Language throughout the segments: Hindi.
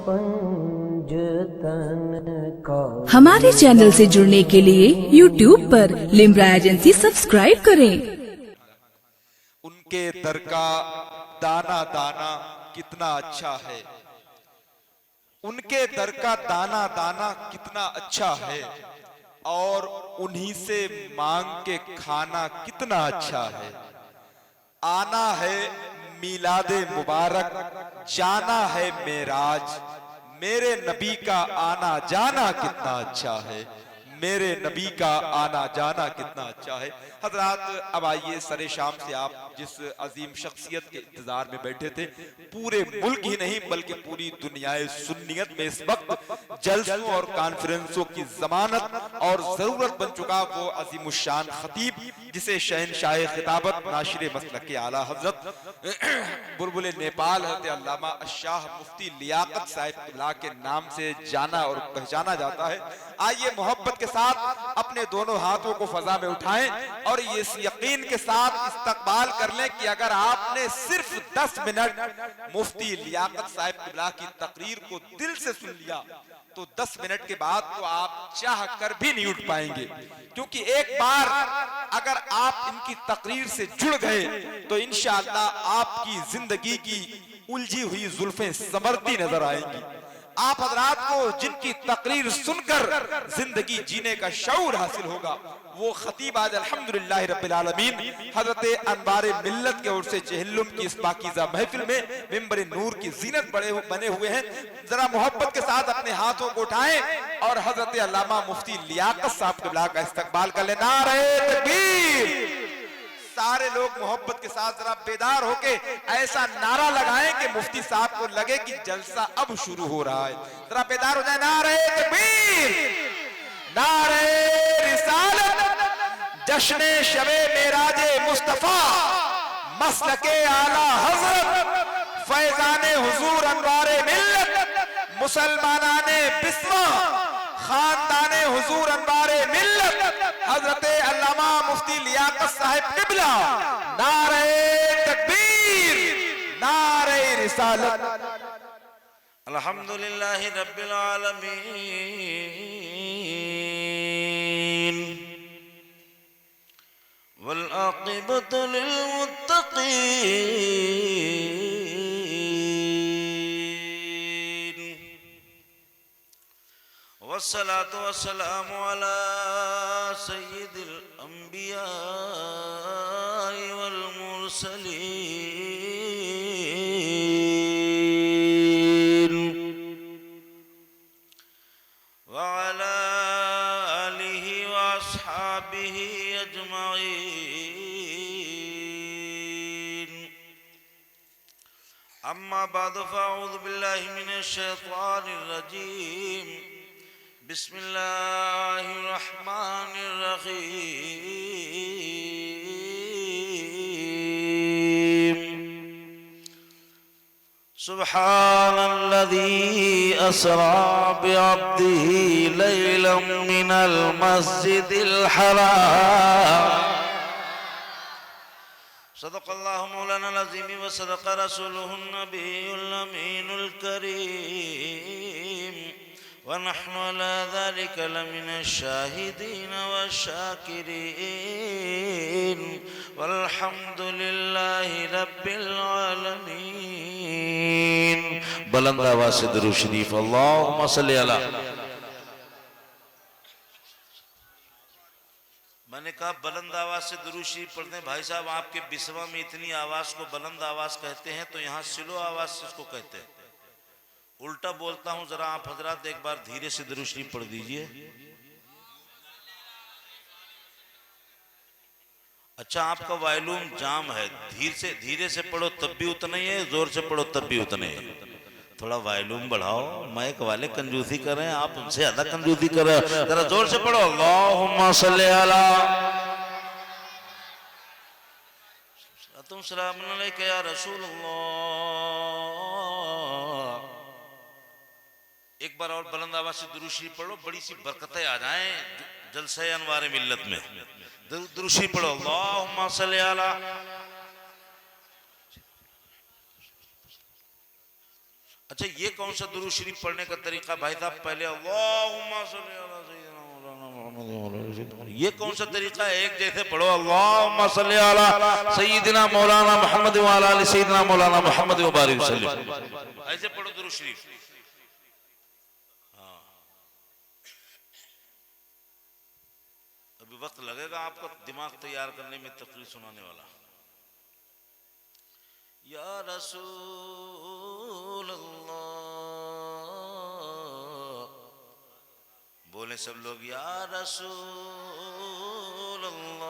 पंजतन का। हमारे चैनल से जुड़ने के लिए YouTube पर लिम्रा एजेंसी सब्सक्राइब करें। उनके दर का दाना दाना कितना अच्छा है, उनके दर का दाना दाना कितना अच्छा है, और उन्हीं से मांग के खाना कितना अच्छा है। आना है मिलादे मुबारक, जाना है मेराज, मेरे नबी का आना जाना कितना अच्छा है, मेरे नबी का आना जाना कितना अच्छा है। हजरात, अब आइए, सरे शाम से आप जिस अजीम शख्सियत के इंतजार में बैठे थे, पूरे मुल्क ही नहीं बल्कि पूरी दुनियाए सुन्नियत में इस वक्त जलसों और कॉन्फ्रेंसों की जमानत और जरूरत बन चुका वो अजीमुशान खतीब, जिसे शहनशाह खिताबत नाशिर मसलक के आला हजरत बुलबुल नेपाल हज़रत अल्लामा शाह मुफ्ती लियाकत साहिब क़िबला के नाम से जाना और पहचाना जाता है। आइए मोहब्बत के साथ अपने दोनों हाथों को फजा में उठाएं और ये इस यकीन के साथ इस्तकबाल कर लें कि अगर आपने सिर्फ 10 मिनट मुफ्ती लियाकत साहिब क़िबला की तकरीर को दिल से सुन लिया तो 10 मिनट के बाद तो आप चाह कर भी नहीं उठ पाएंगे, क्योंकि एक बार अगर आप इनकी तकरीर से जुड़ गए तो इंशाअल्लाह आपकी जिंदगी की उलझी हुई जुल्फें संवरती नजर आएंगी। आप हजरात को जिनकी तकरीर सुनकर जिंदगी जीने का शऊर हासिल होगा, वो खतीब आज अल्हम्दुलिल्लाह रब्बिल आलमीन हजरत अनवारे मिल्लत के ओर से चेहल्लुम की इस पाकीज़ा महफिल में मिंबर नूर की जीनत बने हुए हैं। जरा मोहब्बत के साथ अपने हाथों को उठाएं और हजरत अल्लामा मुफ्ती लियाकत साहब क़िबला का इस्तकबाल कर लें। नारे तकबीर! सारे लोग मोहब्बत के साथ जरा बेदार होके ऐसा नारा लगाएं कि मुफ्ती साहब को लगे कि जलसा अब शुरू हो रहा है। जरा बेदार हो जाए। नारे तकबीर, नारे रिसालत, जश्ने शबे मेराजे मुस्तफा, मसलके आला हजरत, फैजाने हुजूर अनवारे मिल्लत, मुसलमानाने बिस्मा, खानदाने हुजूर अनवारे मिल्लत, हजरत अल्लामा मुफ्ती लियाकत साहिब क़िबला। नारे तकबीर, नारे रिसालत। अल्हम्दुलिल्लाहि रब्बिल आलमीन वल आक़िबतु लिल मुत्तक़ीन वस्सलातु वस्सलामु अला सय्यिदिल अंबिया वल मुरसलीन व अला आलिहि व अस्हाबिहि अजमईन। अम्मा बाद फ़अऊज़ु बिल्लाहि मिनश शैतानिर रजीम। बिस्मिल्लाहिर्रहमानिर्रहीम। सुब्हानल्लज़ी अस्रा बिअब्दिही लैलन मिनल मस्जिदिल हराम। सदक़ल्लाहु मौलानाल अज़ीम व सदक़ रसूलुहुन नबियुल अमीनुल करीम व नहनु अला ज़ालिका लमिनश शाहिदीन व शाकिरीन वल्हम्दुलिल्लाहि रब्बिल आलमीन। बुलंद आवाज़ से दुरूद शरीफ अल्लाहुम्मा सल्लि अला। मैंने कहा बुलंद आवाज से दुरूद शरीफ पढ़ते हैं। भाई साहब, आपके बिस्वा में इतनी आवाज को बुलंद आवाज कहते हैं तो यहाँ स्लो आवाज से इसको कहते हैं। उल्टा बोलता हूँ, जरा आप हजरात एक बार धीरे से दुरूद शरीफ पढ़ दीजिए। अच्छा, आपका वॉल्यूम जाम है, धीरे से पढ़ो तब भी उतना ही है, जोर से पढ़ो तब भी उतना ही है। थोड़ा वॉल्यूम बढ़ाओ। माइक वाले कंजूसी कर रहे हैं, आप उनसे ज्यादा कंजूसी कर रहे हैं। जरा जोर से पढ़ो। अल्लाहुम्मा सल्ली अला तुम सलाम अलैका या रसूलल्लाह। एक बार और बुलंद आवाज से दुरूद शरीफ पढ़ो, बड़ी सी बरकतें आ जाएं जलसे अनवारे मिल्लत में। दुरूद शरीफ पढ़ो। अल्लाहुम्मा सल्ली अला। अच्छा, ये कौन सा दुरूद शरीफ पढ़ने का तरीका भाई साहब? पहले अल्लाहुम्मा सल्ली अला सय्यिदना मौलाना मुहम्मद व अला आलिहि वसल्लम, ये कौन सा तरीका है? एक जैसे पढ़ो अल्लाहुम्मा सल्ली अला सय्यिदना मौलाना मुहम्मद व अला आलिहि सय्यिदना मौलाना मुहम्मद व बारिक वसल्लम, ऐसे पढ़ो दुरूद शरीफ। हाँ, अभी वक्त लगेगा आपका दिमाग तैयार करने में तकरीर सुनाने वाला। या रसूल अल्लाह, बोले सब लोग या रसूल अल्लाह,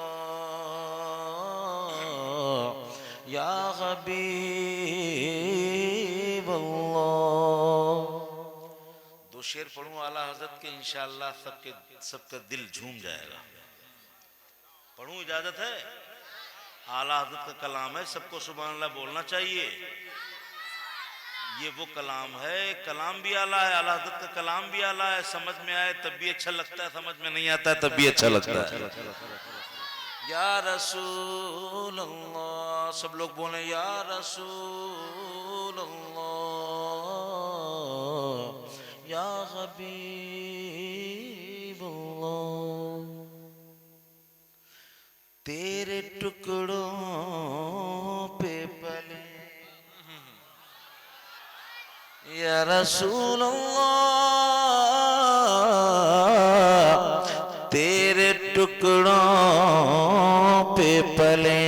या हबीब अल्लाह। दो शेर पढ़ूं आला हजरत के, इंशाअल्लाह सबका दिल झूम जाएगा। पढ़ूं, इजाजत है? आला हज़रत का कलाम है, सबको सुभान अल्लाह बोलना चाहिए। ये वो कलाम है, कलाम भी आला है, आला हज़रत का कलाम भी आला है। समझ में आए तब भी अच्छा लगता है, समझ में नहीं आता है तब भी अच्छा लगता है। या रसूल अल्लाह, सब लोग बोले या रसूल अल्लाह, या हबीब अल्लाह। तेरे टुकड़ों पे पले या रसूल अल्लाह, तेरे टुकड़ों पे पले,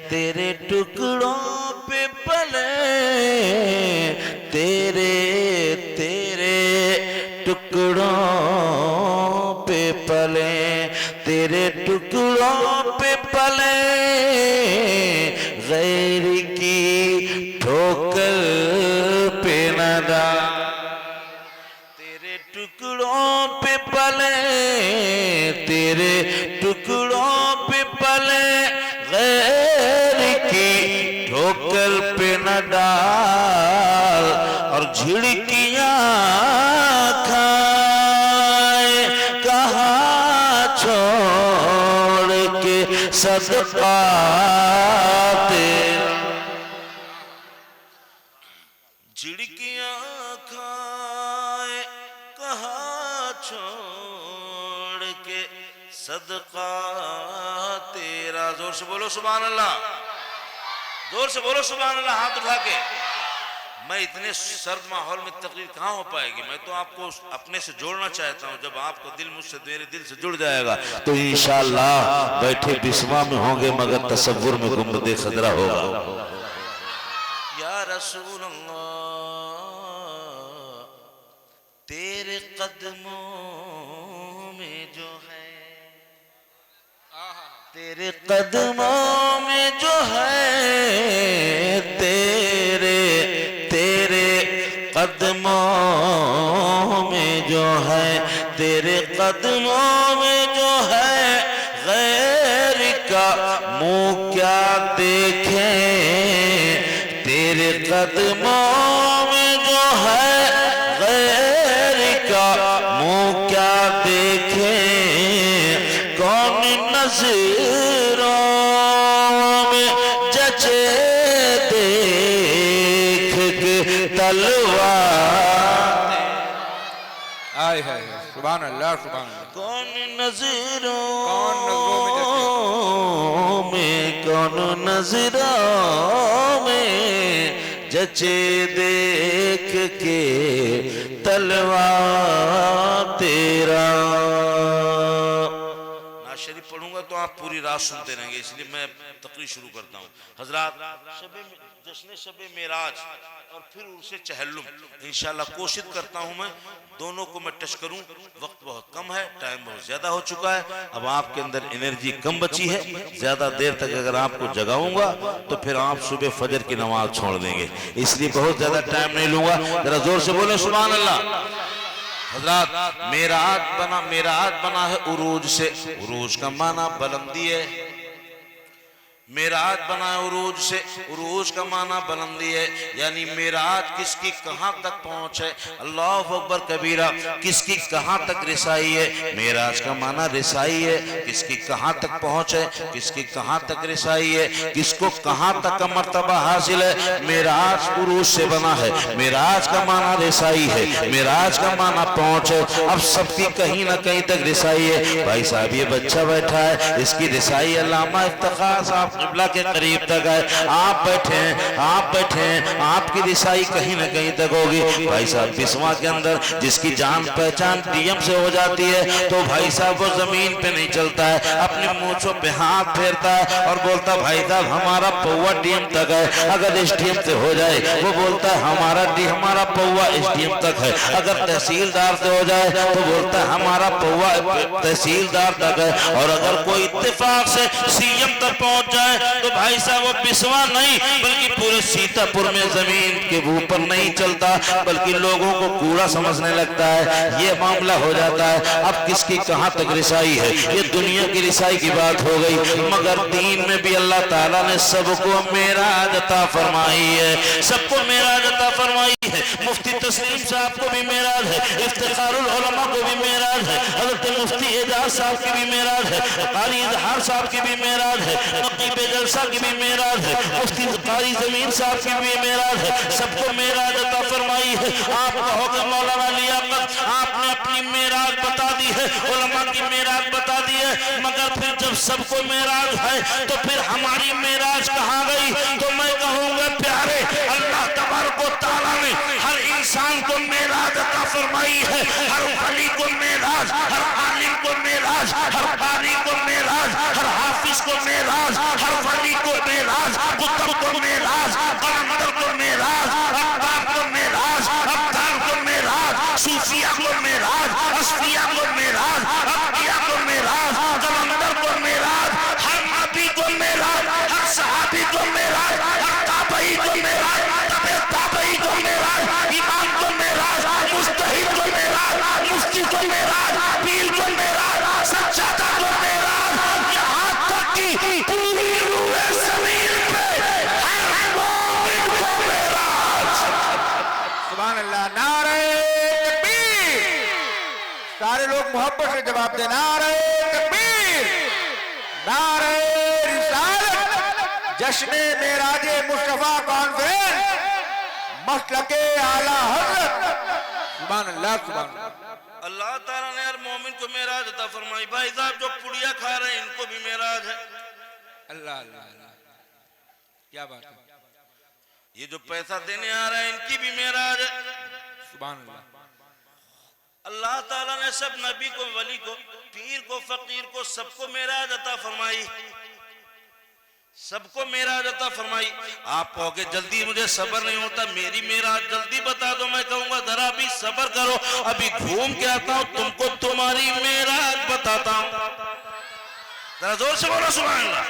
तेरे टुकड़ों पे पले, तेरे तेरे टुकड़ों पे पले, तेरे टुकड़ों पे पले, गैर की ठोकर पे न डाल। तेरे टुकड़ों पे पले, तेरे टुकड़ों पे पले, गैर की ठोकर पे न डाल। और झिड़कियां खाए कहाँ छोड़ के सदका तेरा, झिड़कियां खाए कहाँ छोड़ के सदका तेरा। जोर से बोलो सुभान अल्लाह, जोर से बोलो सुभान अल्लाह, हाथ उठा के। मैं इतने सर्द माहौल में तकरीर कहाँ हो पाएगी? मैं तो आपको अपने से जोड़ना चाहता हूँ। जब आपका दिल मुझसे, मेरे दिल से जुड़ जाएगा तो इंशाअल्लाह बैठे बिस्मा में होंगे मगर तसव्वुर में गुंबदे खदरा होगा। या रसूल अल्लाह, तेरे कदमों में जो है, तेरे कदमों में जो है, तेरे तेरे कदमों में जो है, तेरे कदमों में जो है, गैर का मुंह क्या देखें, तेरे कदमों में जो है, गैर का मुंह क्या देखें। कौन नजरों में जचे देख के तलवार, आय हाय सुभान अल्लाह सुभान अल्लाह। कौन नजरों में कौन नजरों में जचे देख के तलवार तेरा। नाज़ शरीफ पढ़ूंगा तो आप पूरी रात सुनते रहेंगे, इसलिए मैं तकरीर शुरू करता हूँ। हजरात, जश्न शबे मेराज और फिर उर्से चहल्लुम, इंशाल्लाह कोशिश करता हूँ मैं दोनों को मैं टच करूँ। वक्त बहुत कम है, टाइम बहुत ज्यादा हो चुका है, अब आपके अंदर एनर्जी कम बची है। ज्यादा देर तक अगर आपको जगाऊंगा तो फिर आप सुबह फजर की नमाज छोड़ देंगे, इसलिए बहुत ज्यादा टाइम नहीं लूंगा। जरा जोर से बोले सुभान अल्लाह। हजरात, मेराज बना है उरूज से। उरूज का माना बुलंदी है, मेराज बना उरूज से, उरूज का माना बुलंदी है, यानी मेराज किसकी कहां तक पहुंच है। अल्लाह अकबर कबीरा, किसकी कहां तक रिसाई है। मेराज का माना रिसाई है, किसकी कहां तक पहुंच है, किसकी कहां तक रिसाई है, किसको कहां तक का मर्तबा हासिल है। मेराज उरूज से बना है, मेराज का माना रिसाई है, मेराज का माना पहुंच है। अब सबकी कहीं ना कहीं तक रिसाई है। भाई साहब ये बच्चा बैठा है, इसकी रिसाई अल्लामा इफ्तिखार साहब क़िबला के करीब तक है। आप बैठे हैं, आप बैठे हैं, आपकी रिसाई कहीं ना कहीं तक होगी। भाई साहब बिस्वा के अंदर जिसकी जान पहचान डीएम से हो जाती है तो भाई साहब वो जमीन पे नहीं चलता है, अपने मूंछों पे हाथ फेरता है और बोलता भाई साहब हमारा पौवा डीएम तक है। अगर एसडीएम से हो जाए वो बोलता है हमारा पौवा एसडीएम तक है। अगर तहसीलदार से हो जाए तो बोलता है हमारा पौवा तहसीलदार तक है। और अगर कोई इत्तेफाक से सीएम तक पहुंच जाए तो भाई साहब वो बिस्वा नहीं बल्कि पूरे सीतापुर में जमीन के ऊपर नहीं चलता बल्कि लोगों को कूड़ा समझने लगता है। ये मामला हो जाता है। अब किसकी कहां तक रिसाई है, ये दुनिया की रिसाई की बात हो गई, मगर दीन में भी अल्लाह ताला ने सबको मेराज अता फरमाई है, सबको मेराज अता फरमाई है। मुफ्ती तस्लीम साहब को भी मेराज है, इफ्तिखारुल उलमा को भी मेराज है, हज़रत मुफ्ती एजाज साहब की भी मेराज है, क़ारी इज़हार साहब की भी मेराज है, नक़ीब जलसा की भी मेराज है, मुफ्ती क़ारी ज़मीन साहब की भी मेराज है। सबको मेराज अता फरमाई है। आप कहोगे मौलाना लियाकत आपने अपनी मेराज बता दी है, उलमा की मेराज बता दी है, मगर फिर जब सबको मेराज है तो फिर हमारी मेराज कहाँ गई। तो मैं कहूँगा प्यारे अल्लाह तबारक व तआला ने हर इंसान को मेराज अता फरमाई है। हर वली को मेराज, हर आलिम को मेराज, हर क़ारी को मेराज, हर हाफिज को मेराज, हर वली को मेराज, कुतुब को मेराज, कलंदर को मेराज, अब्बाब को मेराज, अब्दाल को मेराज, सूफिया को मेराज, असफिया को मेराज, अब्दिया को मेराज, कलंदर को मेराज, हर नबी को मेराज, हर सहाबी को मेराज, हर ताबई को मेराज, तबे ताबई को मेराज, इमाम को मेराज, मुज्तहिद को मेराज, मुफ्ती को मेराज, पीर को मेराज, सज्जादा को मेराज, यहाँ तक कि पूरी रूह ज़मीन पे हर मोमिन को मेराज। सुभान अल्लाह। नारे तकबीर। सारे लोग मोहब्बत से जवाब दे। नारे तकबीर, नारे रिसालत, जश्न मेराजे मुस्तफा कॉन्फ्रेंस, मसलके आला हज़रत। सुभान अल्लाह, सुभान अल्लाह। अल्लाह ताला ने हर मोमिन को मेराज अता फरमाई। भाई साहब जो पुड़िया खा रहे हैं इनको भी मेराज है। अल्लाह अल्लाह अल्लाह, क्या बात है। ये जो पैसा देने आ रहे हैं इनकी भी मेराज है। सुभान अल्लाह। अल्लाह ताला ने सब नबी को, वली को, पीर को, फकीर को, सबको मेराज अता फरमाई, सबको मेराज अता फरमाई। आप कहोगे जल्दी मुझे सब्र नहीं होता, मेरी मेराज जल्दी बता दो। मैं कहूंगा जरा अभी सब्र करो, अभी घूम के आता हूं, तुमको तुम्हारी मेराज बताता हूं। जरा जोर से बोलो सुभान अल्लाह।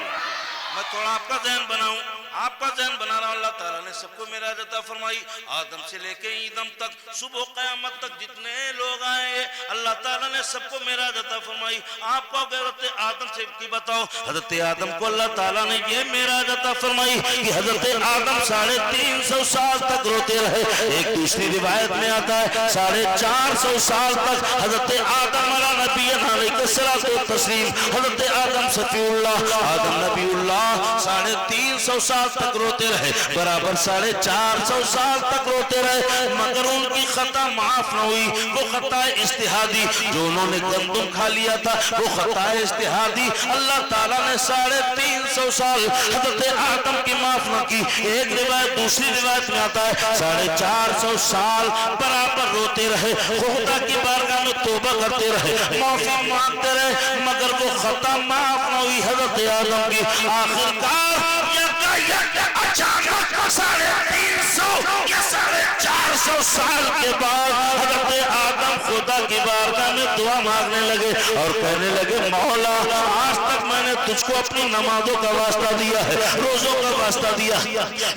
मैं थोड़ा आपका ज़हन बनाऊं, आपका ज़हन बना रहा हूं। अल्लाह ताला ने सबको मेराज अता फरमाई। आदम से लेके ईदम तक, सुबह क़यामत तक जितने लोग आए अल्लाह ताला ने सबको मेराज अता फरमाई। आपको हज़रत आदम से की बताओ, हज़रत आदम को अल्लाह ताला ने ये मेराज अता फरमाई कि हज़रत आदम 350 साल तक रोते रहे। एक दूसरी रिवायत में आता है 450 साल तक हज़रत आदम अला नबीना अलैहिस्सलातु व तस्लीम, हज़रत आदम सफीउल्लाह, आदम नबीउल्लाह 350 साल तक रोते रहे, बराबर 450 साल तक रोते रहे, मगर उनकी खता माफ न हुई। वो खता इस्तिहादी जो उन्होंने गंदम खा लिया था, वो खता इस्तिहादी अल्लाह ताला ने 350 साल हज़रत आदम की माफ न की। एक रिवायत, दूसरी रिवायत में आता है 450 साल बराबर रोते रहे, खुदा की बारगाह में तौबा करते रहे, माफी मांगते रहे, मगर वो खता माफ न हुई हज़रत आदम की। आखिरकार अचानक 350 या 450 साल के बाद हज़रत आदम खुदा की बारगाह में दुआ मांगने लगे और कहने लगे मौला आज तक मैंने तुझको अपनी नमाजों का वास्ता दिया है, रोजों का वास्ता दिया है,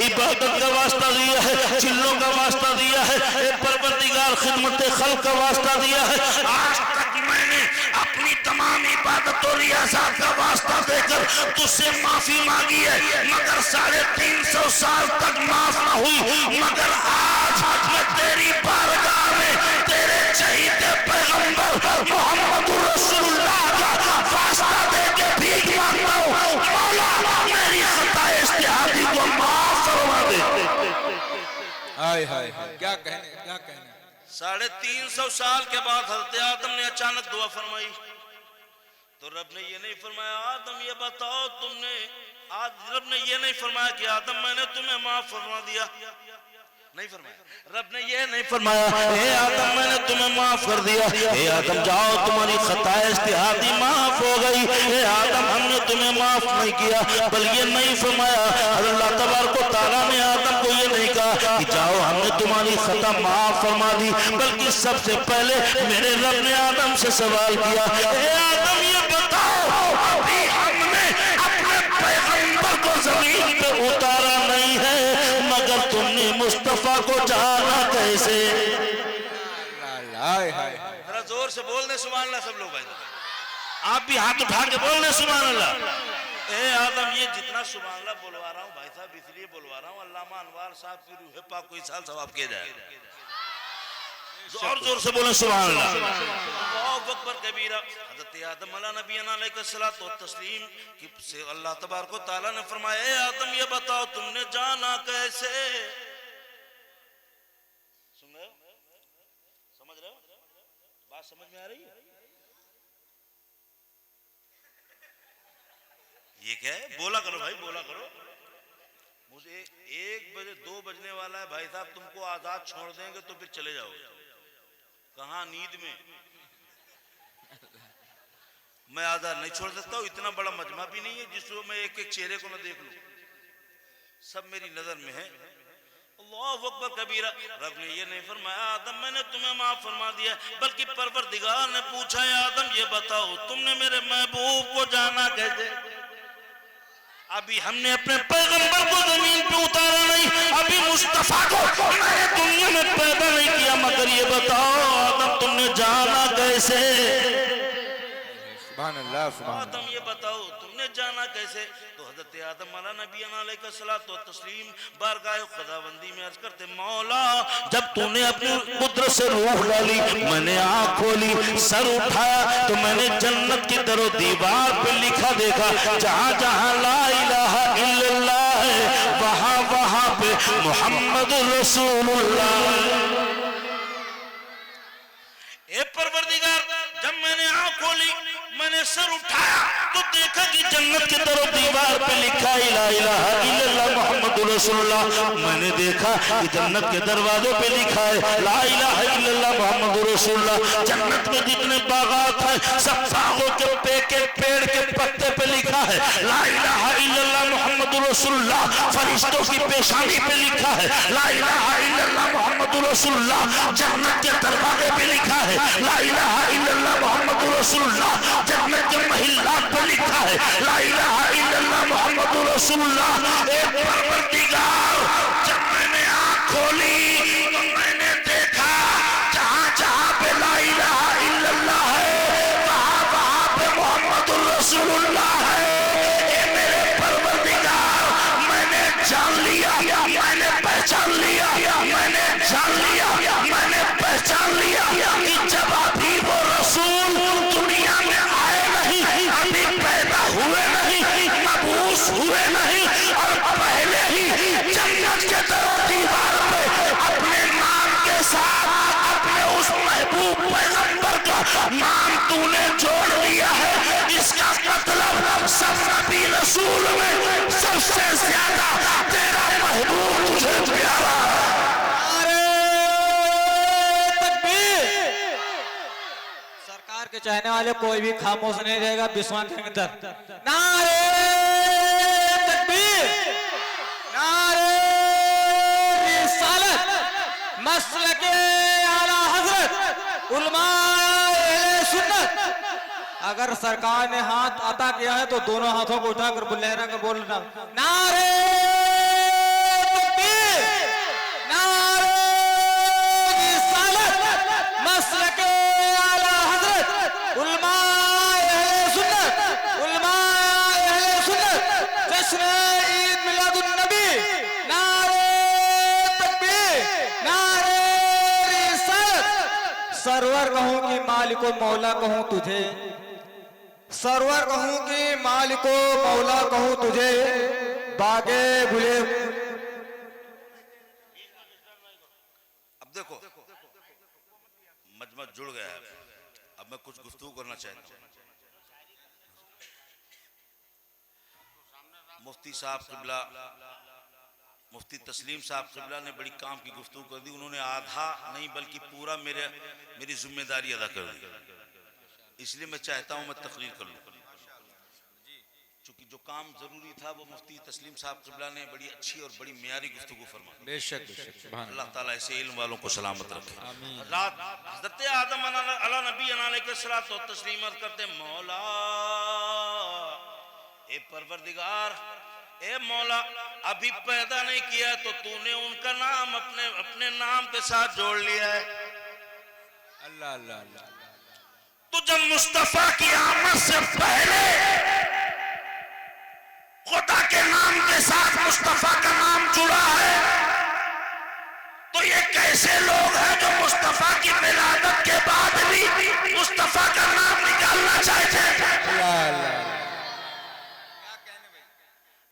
इबादत का वास्ता दिया है, चिल्लों का वास्ता दिया है, परवरदिगार खिदमत खल्क का वास्ता दिया है। आज तक मैंने अपनी तमाम इबादतों रियासत का वास्ता देकर तुझसे माफी मांगी है, मगर 350 साल तक माफ न हुई। मगर आज मैं तेरी बारगाह में तेरे चहीते पैगंबर मोहम्मद रसूलुल्लाह का वास्ता देके भीख मांगता हूँ, मौला मेरी खता इज्तिहादी को माफ करवा दे। हाय हाय क्या कहने, क्या कहने। 350 साल के बाद हज़रत आदम ने अचानक दुआ फरमाई, तो रब ने ये नहीं फरमाया आदम ये बताओ तुमने, आज रब ने ये नहीं फरमाया कि आदम मैंने तुम्हें माफ फरमा दिया, नहीं फरमाया। रब ने ये नहीं फरमाया हे आदम मैंने तुम्हें माफ कर दिया, हे आदम जाओ तुम्हारी खताएं इज्तिहादी माफ हो गई, हे आदम हमने तुम्हें माफ नहीं किया। बल ये नहीं फरमाया, अल्लाह तबारक व तआला ने आदम को ये नहीं कहा कि जाओ हमने तुम्हारी खता माफ फरमा दी, बल्कि सबसे पहले मेरे रब ने आदम से सवाल किया, हे आदम ये बताओ अभी हमने अपने पैगंबर को जमीन पे उतारा नहीं है, मगर तुमने मुस्तफा को जाना कैसे? जरा जोर से बोल दे सुभान अल्लाह सब लोग भाई, आप भी हाथ उठा के बोल दे सुभान अल्लाह। ए आदम ये जितना सुभान अल्लाह बोलवा रहा हूँ भाई साहब इसलिए बोलवा रहा हूँ अल्लामा अनवार साहब की रूह पाक कोई साल सवाब किया जाए, और जोर से बोले सुभान अल्लाह। अल्लाहु अकबर कबीरा। हज़रत आदम अलैहिस्सलातु तस्लीम कि से अल्लाह तबारक व तआला ने फरमाया ए आदम ये बताओ तुमने जाना कैसे? सुन रहे हो, समझ रहे हो, बात समझ में आ रही है? ये क्या है? बोला करो भाई बोला करो। मुझे 1 बजे 2 बजने वाला है भाई साहब, तुमको आजाद छोड़ देंगे तो फिर चले जाओगे कहाँ? नींद में। मैं आजाद नहीं छोड़ सकता हूँ, इतना बड़ा मजमा भी नहीं है जिसको मैं एक एक चेहरे को ना देख लूं, सब मेरी नजर में है। अल्लाहु अकबर कबीरा। रब ने ये नहीं फरमाया आदम मैंने तुम्हें माफ फरमा दिया, बल्कि परवरदिगार ने पूछा है आदम ये बताओ तुमने मेरे महबूब को जाना कैसे? अभी हमने अपने पैगंबर को जमीन पे उतारा नहीं, अभी मुस्तफा को मैंने दुनिया में पैदा नहीं किया, मगर ये बताओ आदम तुमने जाना कैसे? सुभान अल्लाह सुभान अल्लाह। आदम ये बताओ तुमने जाना कैसे? तो हज़रत आदम अलैहिस्सलातु तस्लीम बारगाह खुदाबंदी में अर्ज करते मौला जब तूने अपनी कुदरत से रूह डाली, मैंने आँख खोली, सर उठाया तो मैंने जन्नत की दरो दीवार पे लिखा देखा, जहाँ जहाँ ला इलाहा इल्लल्लाह है वहाँ वहाँ पे मोहम्मद रसूलुल्लाह। ए परवरदिगार जब मैंने आँख खोली मैंने सर उठाया तो देखा कि जन्नत की तरफ दीवार पे लिखा ला इलाहा इल्लल्लाह मुहम्मदुर रसूलुल्लाह। मैंने देखा कि जन्नत के दरवाजों पे लिखा है ला इलाहा इल्लल्लाह मुहम्मदुर रसूलुल्लाह। जन्नत में जितने बागात हैं सब बागों के पेड़ के पत्ते पे लिखा है ला इलाहा इल्लल्लाह मुहम्मदुर रसूलुल्लाह। फरिश्तों की पेशानी पे लिखा है ला इलाहा इल्लल्लाह मुहम्मदुर रसूलुल्लाह। जन्नत के दरवाजे पे लिखा है ला इलाहा इल्लल्लाह मुहम्मदुर रसूलुल्लाह। जन्नत के महिलात पे लिखा है ला इलाहा इल्लल्लाह मुहम्मदुर रसूलुल्लाह। ए परवरदिगार जब मैंने आँख खोली तो मैंने देखा जहाँ जहाँ पे ला इलाहा इल्लल्लाह है वहाँ वहाँ पे मुहम्मदुर रसूलुल्लाह है। ए मेरे परवरदिगार मैंने जान लिया, मैंने पहचान लिया, मैंने जान लिया, मैंने पहचान लिया कि जब अभी वो रसूल दुनिया में आए नहीं, अभी पैदा हुए नहीं, मबूस हुए नहीं, और पहले ही जन्नत के दीवार पे अपने नाम के साथ अपने उस महबूब पैगंबर का नाम तूने जोड़ लिया है। इसका मतलब सब नबी रसूल में सबसे ज्यादा तेरा महबूब तुझे प्यारा। सरकार के चाहने वाले कोई भी खामोश नहीं रहेगा विश्वास के अंदर। नारे तकबीर, नारे रिसालत, मसलके आला हजरत, उलमाए सुन्नत। अगर सरकार ने हाथ अता किया है तो दोनों हाथों को उठाकर लहरा कर बोलना नारे तकबीर, नारे रिसालत, मसलके आला हजरत, उलमाए सरवर कहूं कि मालिको मौला कहूं तुझे, सरवर कहूं कि मालिको मौला कहूं तुझे, बागे गुले। अब देखो मजमा जुड़ गया है, अब मैं कुछ गुफ्तगू करना चाहता हूँ। मुफ्ती साहब क़िबला, मुफ्ती तस्लीम साहब क़िबला ने बड़ी काम की गुफ्तगू कर दी। उन्होंने आधा नहीं बल्कि पूरा मेरी जिम्मेदारी अदा कर दी, इसलिए मैं चाहता हूँ मैं तकरीर कर लूँ। चूंकि जो काम जरूरी था वो मुफ्ती तस्लीम साहब क़िबला ने बड़ी अच्छी और बड़ी मियारी गुफ्तगू फरमाई। बेशक बेशक, अल्लाह ताला ऐसे इल्म वालों को सलामत रखे। रात हज़रत आदम अला नबी अलैहिस्सलातु व तस्लीम करते, मौला ए परवरदिगार, ए मौला, अभी पैदा नहीं किया तो तूने उनका नाम अपने नाम के साथ जोड़ लिया है। अल्लाह अल्लाह अल्लाह। तो जब मुस्तफा की आमद से पहले खुदा के नाम के साथ मुस्तफा का नाम जुड़ा है, तो ये कैसे लोग हैं जो मुस्तफा की विलादत के बाद भी मुस्तफा का नाम निकालना चाहते हैं।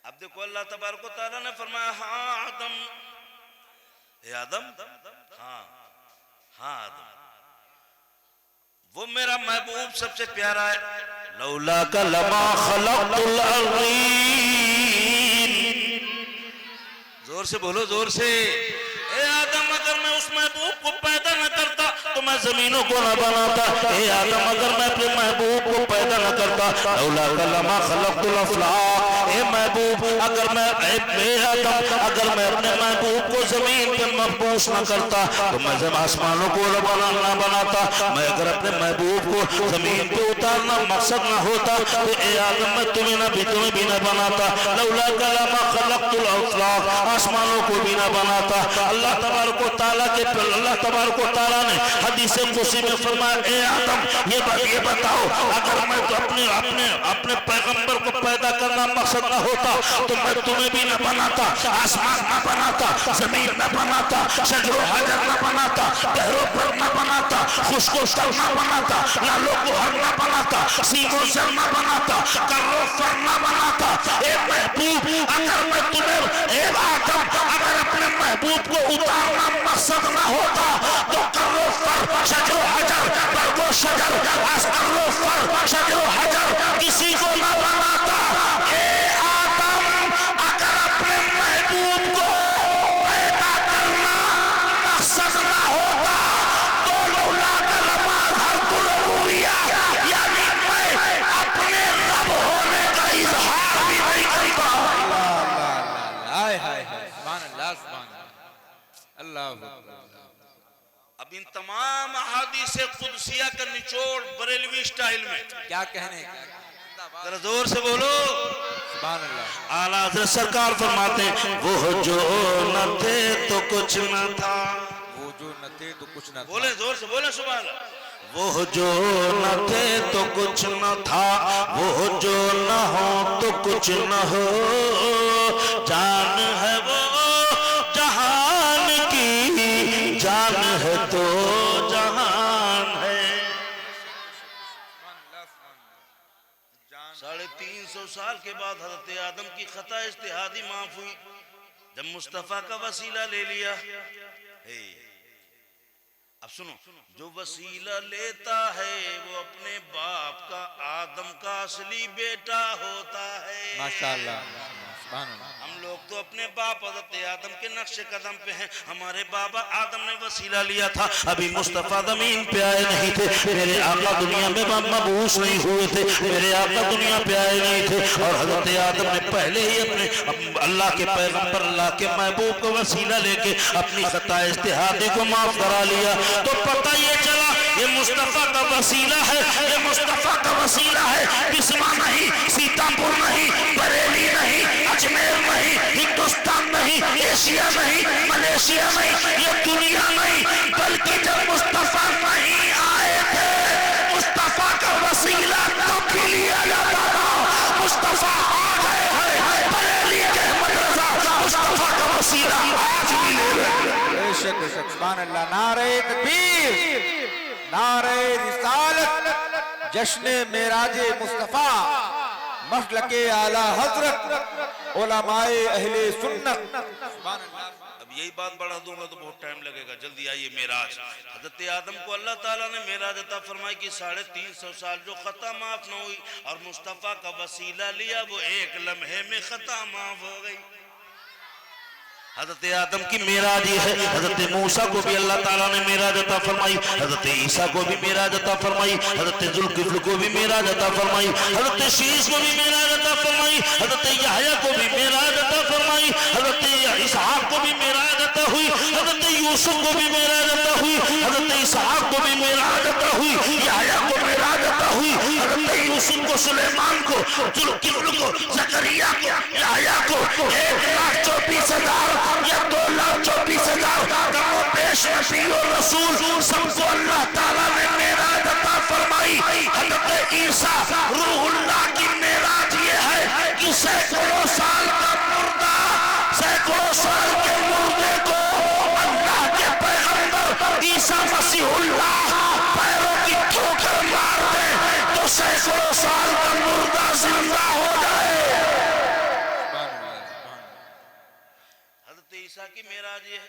अब देखो अल्लाह तबारक व तआला ने फरमाया, हाँ आदम, ए आदम, हाँ हाँ आदम, वो मेरा महबूब सबसे प्यारा है। लौला का लमा खलक़तुल अर्ज़ीन, जोर से बोलो, जोर से। ए आदम, अगर मैं उस महबूब को पैदा न करता तो मैं जमीनों को न बनाता। ए आदम, अगर मैं अपने महबूब को पैदा न करता, लौला का लमा खलक़तुल अफ़लाक, ए महबूब, अगर मैं अगर मैं अपने महबूब को जमीन पर मबूस न करता तो मैं जब आसमानों को न बनाता। मैं अगर अपने महबूब को जमीन पे उतारना मकसद न होता तो ए आदम, मैं तुम्हें भी न बनाता। लौला का लमा खलक़तुल अफ़लाक, आसमानों को भी न बनाता। अल्लाह तबारक व तआला ने हदीस कुदसी में फरमाया, ए आदम, ये बताओ, अगर मैं तो अपने पैगंबर को पैदा करना मकसद न होता तो मैं तुम्हें भी न बनाता, आसमान न बनाता, जमीन न बनाता, शजर हजर न बनाता, बहरों पर न बनाता, खुशको सर न बनाता, लालों को हर न बनाता, सीमों सर न बनाता, कर्रों पर न बनाता। ए महबूब, अगर मैं तुम्हें, ए आदम, अगर अपने महबूब को उतारना मकसद न होता तो कर्रों पर शजर हजर, बरगो शजर, कर्रों पर शजर हजर किसी को न बनाता। ए आदम, अगर अपने महबूब को पैदा करना मकसद न होता तो लौला का लमा हरकुल रूबिया, यानी मैं अपने रब होने का इजहार भी नहीं करता। हाय हाय हाय, सुभान अल्लाह, सुभान अल्लाह। अब इन तमाम अहादीस कुदसिया का निचोड़ बरेलवी स्टाइल में क्या कहने, जरा जोर से बोलो, सुभान अल्लाह। आला हज़रत सरकार फरमाते, वो जो न थे तो कुछ न था, वो जो न थे तो कुछ न था। बोले, जोर से बोले, सुभान अल्लाह। वो जो न थे तो कुछ न था, वो जो न हो तो कुछ न हो, जान है वो जहान की, जान है तो जहान है। 350 साल के बाद हज़रत आदम की खता इज्तिहादी माफ हुई जब मुस्तफ़ा का वसीला ले लिया। अब सुनो, जो वसीला लेता है वो अपने बाप का, आदम का असली बेटा होता है। माशाअल्लाह। हम लोग तो अपने बाप हज़रत आदम के नक्शे कदम पे हैं। हमारे बाबा आदम ने वसीला लिया था, अभी मुस्तफ़ा ज़मीन पे आए नहीं थे, मेरे आका दुनिया में मबूस नहीं हुए थे, मेरे आका दुनिया पे आए नहीं थे। और हज़रत आदम ने पहले ही अपने अल्लाह के पैगंबर, अल्लाह के महबूब को वसीला लेके अपनी खता इज्तिहादी को माफ करा लिया। तो पता ये चला ये मुस्तफ़ा का वसीला है, ये मुस्तफ़ा का वसीला है। बिस्मा नहीं, सीतापुर नहीं, बरेली नहीं, अजमेर नहीं, हिंदुस्तान नहीं, एशिया नहीं, मलेशिया नहीं, ये दुनिया नहीं, बल्कि जब मुस्तफ़ा नहीं आए थे, मुस्तफ़ा का वसीला तब भी लिया जाता था। मुस्तफ़ा आ गए हैं, बरेली के मदरसा मुस्तफ़ा का वसीला आज भी ले रहे हैं। बेशक बेशक सुभान अल्लाह। नारे तकबीर, नारे रिसालत, जश्न मेराजे मुस्तफा, मसलके आला हजरत, उलमाए अहले सुन्नत। सुभान अल्लाह। अब यही बात बढ़ा दूंगा तो बहुत टाइम लगेगा, जल्दी आइए। मेराज हजरत आदम को अल्लाह ताला ने मेराज अता फरमाई कि 350 साल जो खता माफ न हुई और मुस्तफा का वसीला लिया वो एक लम्हे में खता माफ हो गई। हजरत आदम की मेराज ये है। हजरत मूसा को भी अल्लाह ताला ने मेराज अता फरमाई, हजरत ईसा को भी मेराज अता फरमाई, हजरत जुल्किफ्ल को भी मेराज अता फरमाई, हजरत शीश को भी मेराज अता फरमाई, हजरत यहया को भी मेराज अता फरमाई, हजरत इसहाक को भी मेराज अता हुई, हजरत यूसुफ को भी मेराज अता हुई, हजरत इसहाक को भी मेराज अता हुई, यहया को मेराज अता हुई, हजरत यूसुफ को, सुलेमान को, जुल्किफ्ल को, जकरिया को, यहया को 1,24,000 या 2,24,000 पेश रसूल सबको अल्लाह ताला ने मेराज अता फरमाई। हजरत ईसा रूहुल्लाह की मेराज ये है कि सैकड़ों साल का मुर्दा, सैकड़ों साल के मुर्दे को अल्लाह के पैगंबर ईसा मसीहुल्लाह पैरों की ठोकर मार दे तो सैकड़ों साल का मुर्दा जिंदा हो जाए। ईसा की मेराज ये है।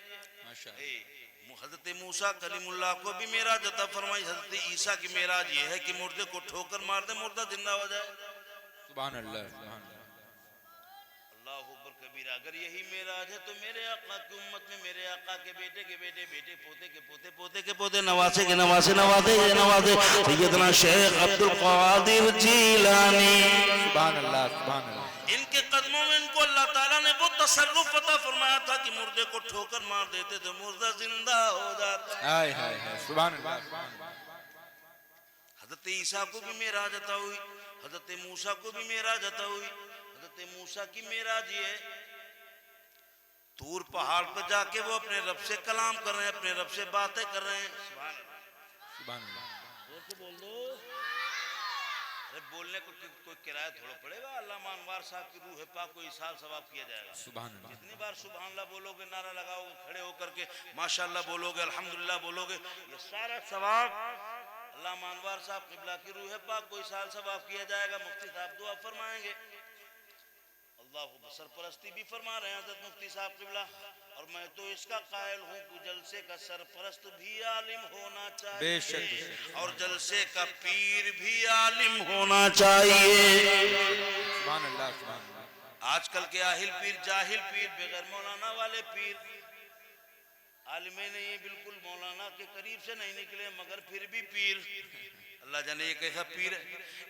हजरत मूसा कलीमुल्लाह को भी मेराज अता फरमाई। हजरत ईसा की मेराज ये है कि मुर्दे को ठोकर मार दे, मुर्दा जिंदा हो जाए। सुभान अल्लाह, सुभान अल्लाह। अल्लाह अकबर कबीरा। अगर यही मेराज है तो मेरे आका की उम्मत में मेरे आका के बेटे के बेटे, बेटे पोते के पोते, पोते के पोते, नवासे के नवासे, नवाजे के नवाजे, सैयदना शेख अब्दुल कादिर जीलानी। सुभान अल्लाह, सुभान अल्लाह। इनके कदमों में इनको अल्लाह ताला ने वो तसर्रुफ अता फरमाया था कि मुर्दे को ठोकर मार देते तो मुर्दा जिंदा हो जाता। हाय हाय हाय, सुभान अल्लाह। हजरत ईसा को भी मेराज अता हुई, हजरत मूसा को भी मेराज अता हुई। हजरत मूसा की मेराज ये है, तूर पहाड़ पर जाके वो अपने रब से कलाम कर रहे हैं, अपने रब से बातें कर रहे हैं। सुभान अल्लाह, सुभान अल्लाह। जोर से बोल दो। अरे बोलने को कोई किराया थोड़ा पड़ेगा। अल्लामा अनवार साहब की रूह पाक को इसाल सवाब किया जाएगा। सुभान अल्लाह। जितनी बार सुभान अल्लाह बोलोगे, नारा लगाओगे, खड़े होकर के माशाअल्लाह बोलोगे, अल्हम्दुलिल्लाह बोलोगे, ये सारा सवाब अल्लामा अनवार साहब किबला की रूह पाक को इसाल सवाब किया जाएगा। मुफ्ती साहब दुआ फरमाएंगे, अल्लाह को सरपरस्ती भी फरमा रहे हैं हज़रत मुफ्ती साहब किबला। और मैं तो इसका कायल हूँ कि जलसे का सरपरस्त भी आलिम होना चाहिए, बेशक, और जलसे का पीर भी आलिम होना चाहिए। सुभान अल्लाह, सुभान अल्लाह। आजकल के आहिल पीर, जाहिल पीर, बगैर मौलाना वाले पीर, आलिमे नहीं, बिल्कुल मौलाना के करीब से नहीं निकले, मगर फिर भी पीर। अल्लाह जाने ये कैसा पीर है।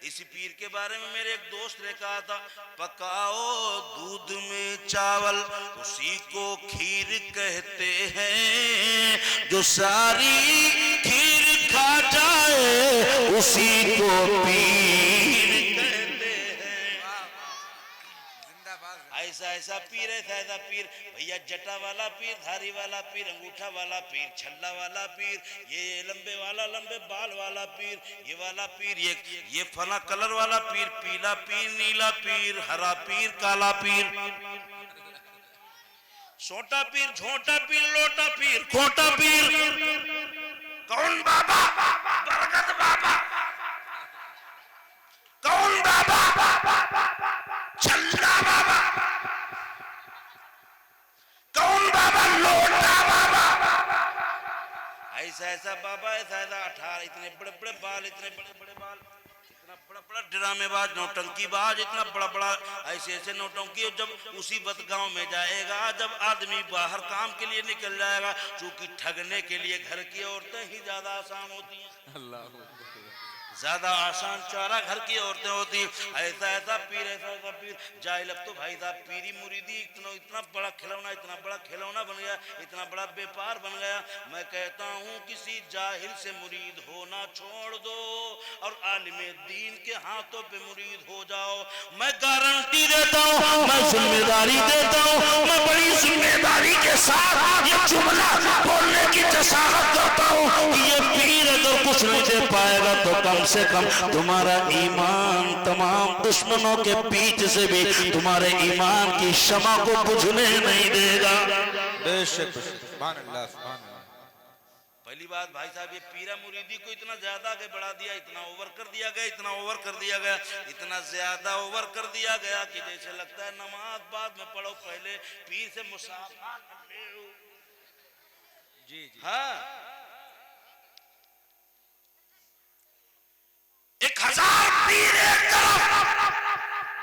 इसी पीर के बारे में मेरे एक दोस्त ने कहा था, पकाओ दूध में चावल उसी को खीर कहते हैं, जो सारी खीर खा जाए उसी को पीर कहते हैं। ऐसा ऐसा पीर है, ऐसा पीर भैया, जटा वाला पीर, धारी वाला पीर, अंगूठा वाला पीर, छल्ला वाला पीर, ये लंबे वाला, लंबे बाल वाला पीर, ये वाला पीर, ये फला कलर वाला पीर, पीला पीर, नीला पीर, हरा पीर, काला पीर, छोटा पीर, झोटा पीर, लोटा पीर, खोटा पीर। कौन बाबा? बरकत बाबा। कौन बाबा? छल्ला बाबा। कौन बाबा? लोटा बाबा। ऐसा ऐसा बाबा, ऐसा ऐसा 18, इतने बड़े बड़े बाल, इतने बड़े बड़े बाल, इतना बड़ा बड़ा ड्रामेबाज, नौटंकीबाज, इतना बड़ा बड़ा ऐसे ऐसे नौटंकी। जब उसी वक्त गांव में जाएगा, जब आदमी बाहर काम के लिए निकल जाएगा, चूंकि ठगने के लिए घर की औरतें ही ज्यादा आसान होती हैं। अल्लाह, ज्यादा आसान चारा घर की औरतें होती। ऐसा ऐसा पीर, ऐसा ऐसा पीर, जाहिल। अब तो भाई साहब पीरी मुरीदी इतना बड़ा खिलौना, इतना बड़ा खिलौना बन गया, इतना बड़ा व्यापार बन गया। मैं कहता हूँ किसी जाहिल से मुरीद होना छोड़ दो और आलिमे दीन के हाथों पे मुरीद हो जाओ। मैं गारंटी देता हूँ, मैं जिम्मेदारी देता हूँ, मैं बड़ी जिम्मेदारी के साथ ये जुमला बोलने की जसारत करता हूँ कि ये पीर अगर कुछ नहीं दे पाएगा तो कम से कम तुम्हारा ईमान तमाम दुश्मनों के बीच से भी तुम्हारे ईमान की शमा को बुझने नहीं देगा। बेशक, सुभान अल्लाह, सुभान अल्लाह। पहली बात भाई साहब, ये पीरा मुरीदी को इतना ज्यादा आगे बढ़ा दिया, इतना ओवर कर दिया गया, इतना ओवर कर दिया गया, इतना ज्यादा ओवर कर दिया गया कि जैसे लगता है नमाज बाद में पढ़ो, पहले पीर से मुसाफा कर ले। जी जी। हाँ, 1000 पीर एक तरफ,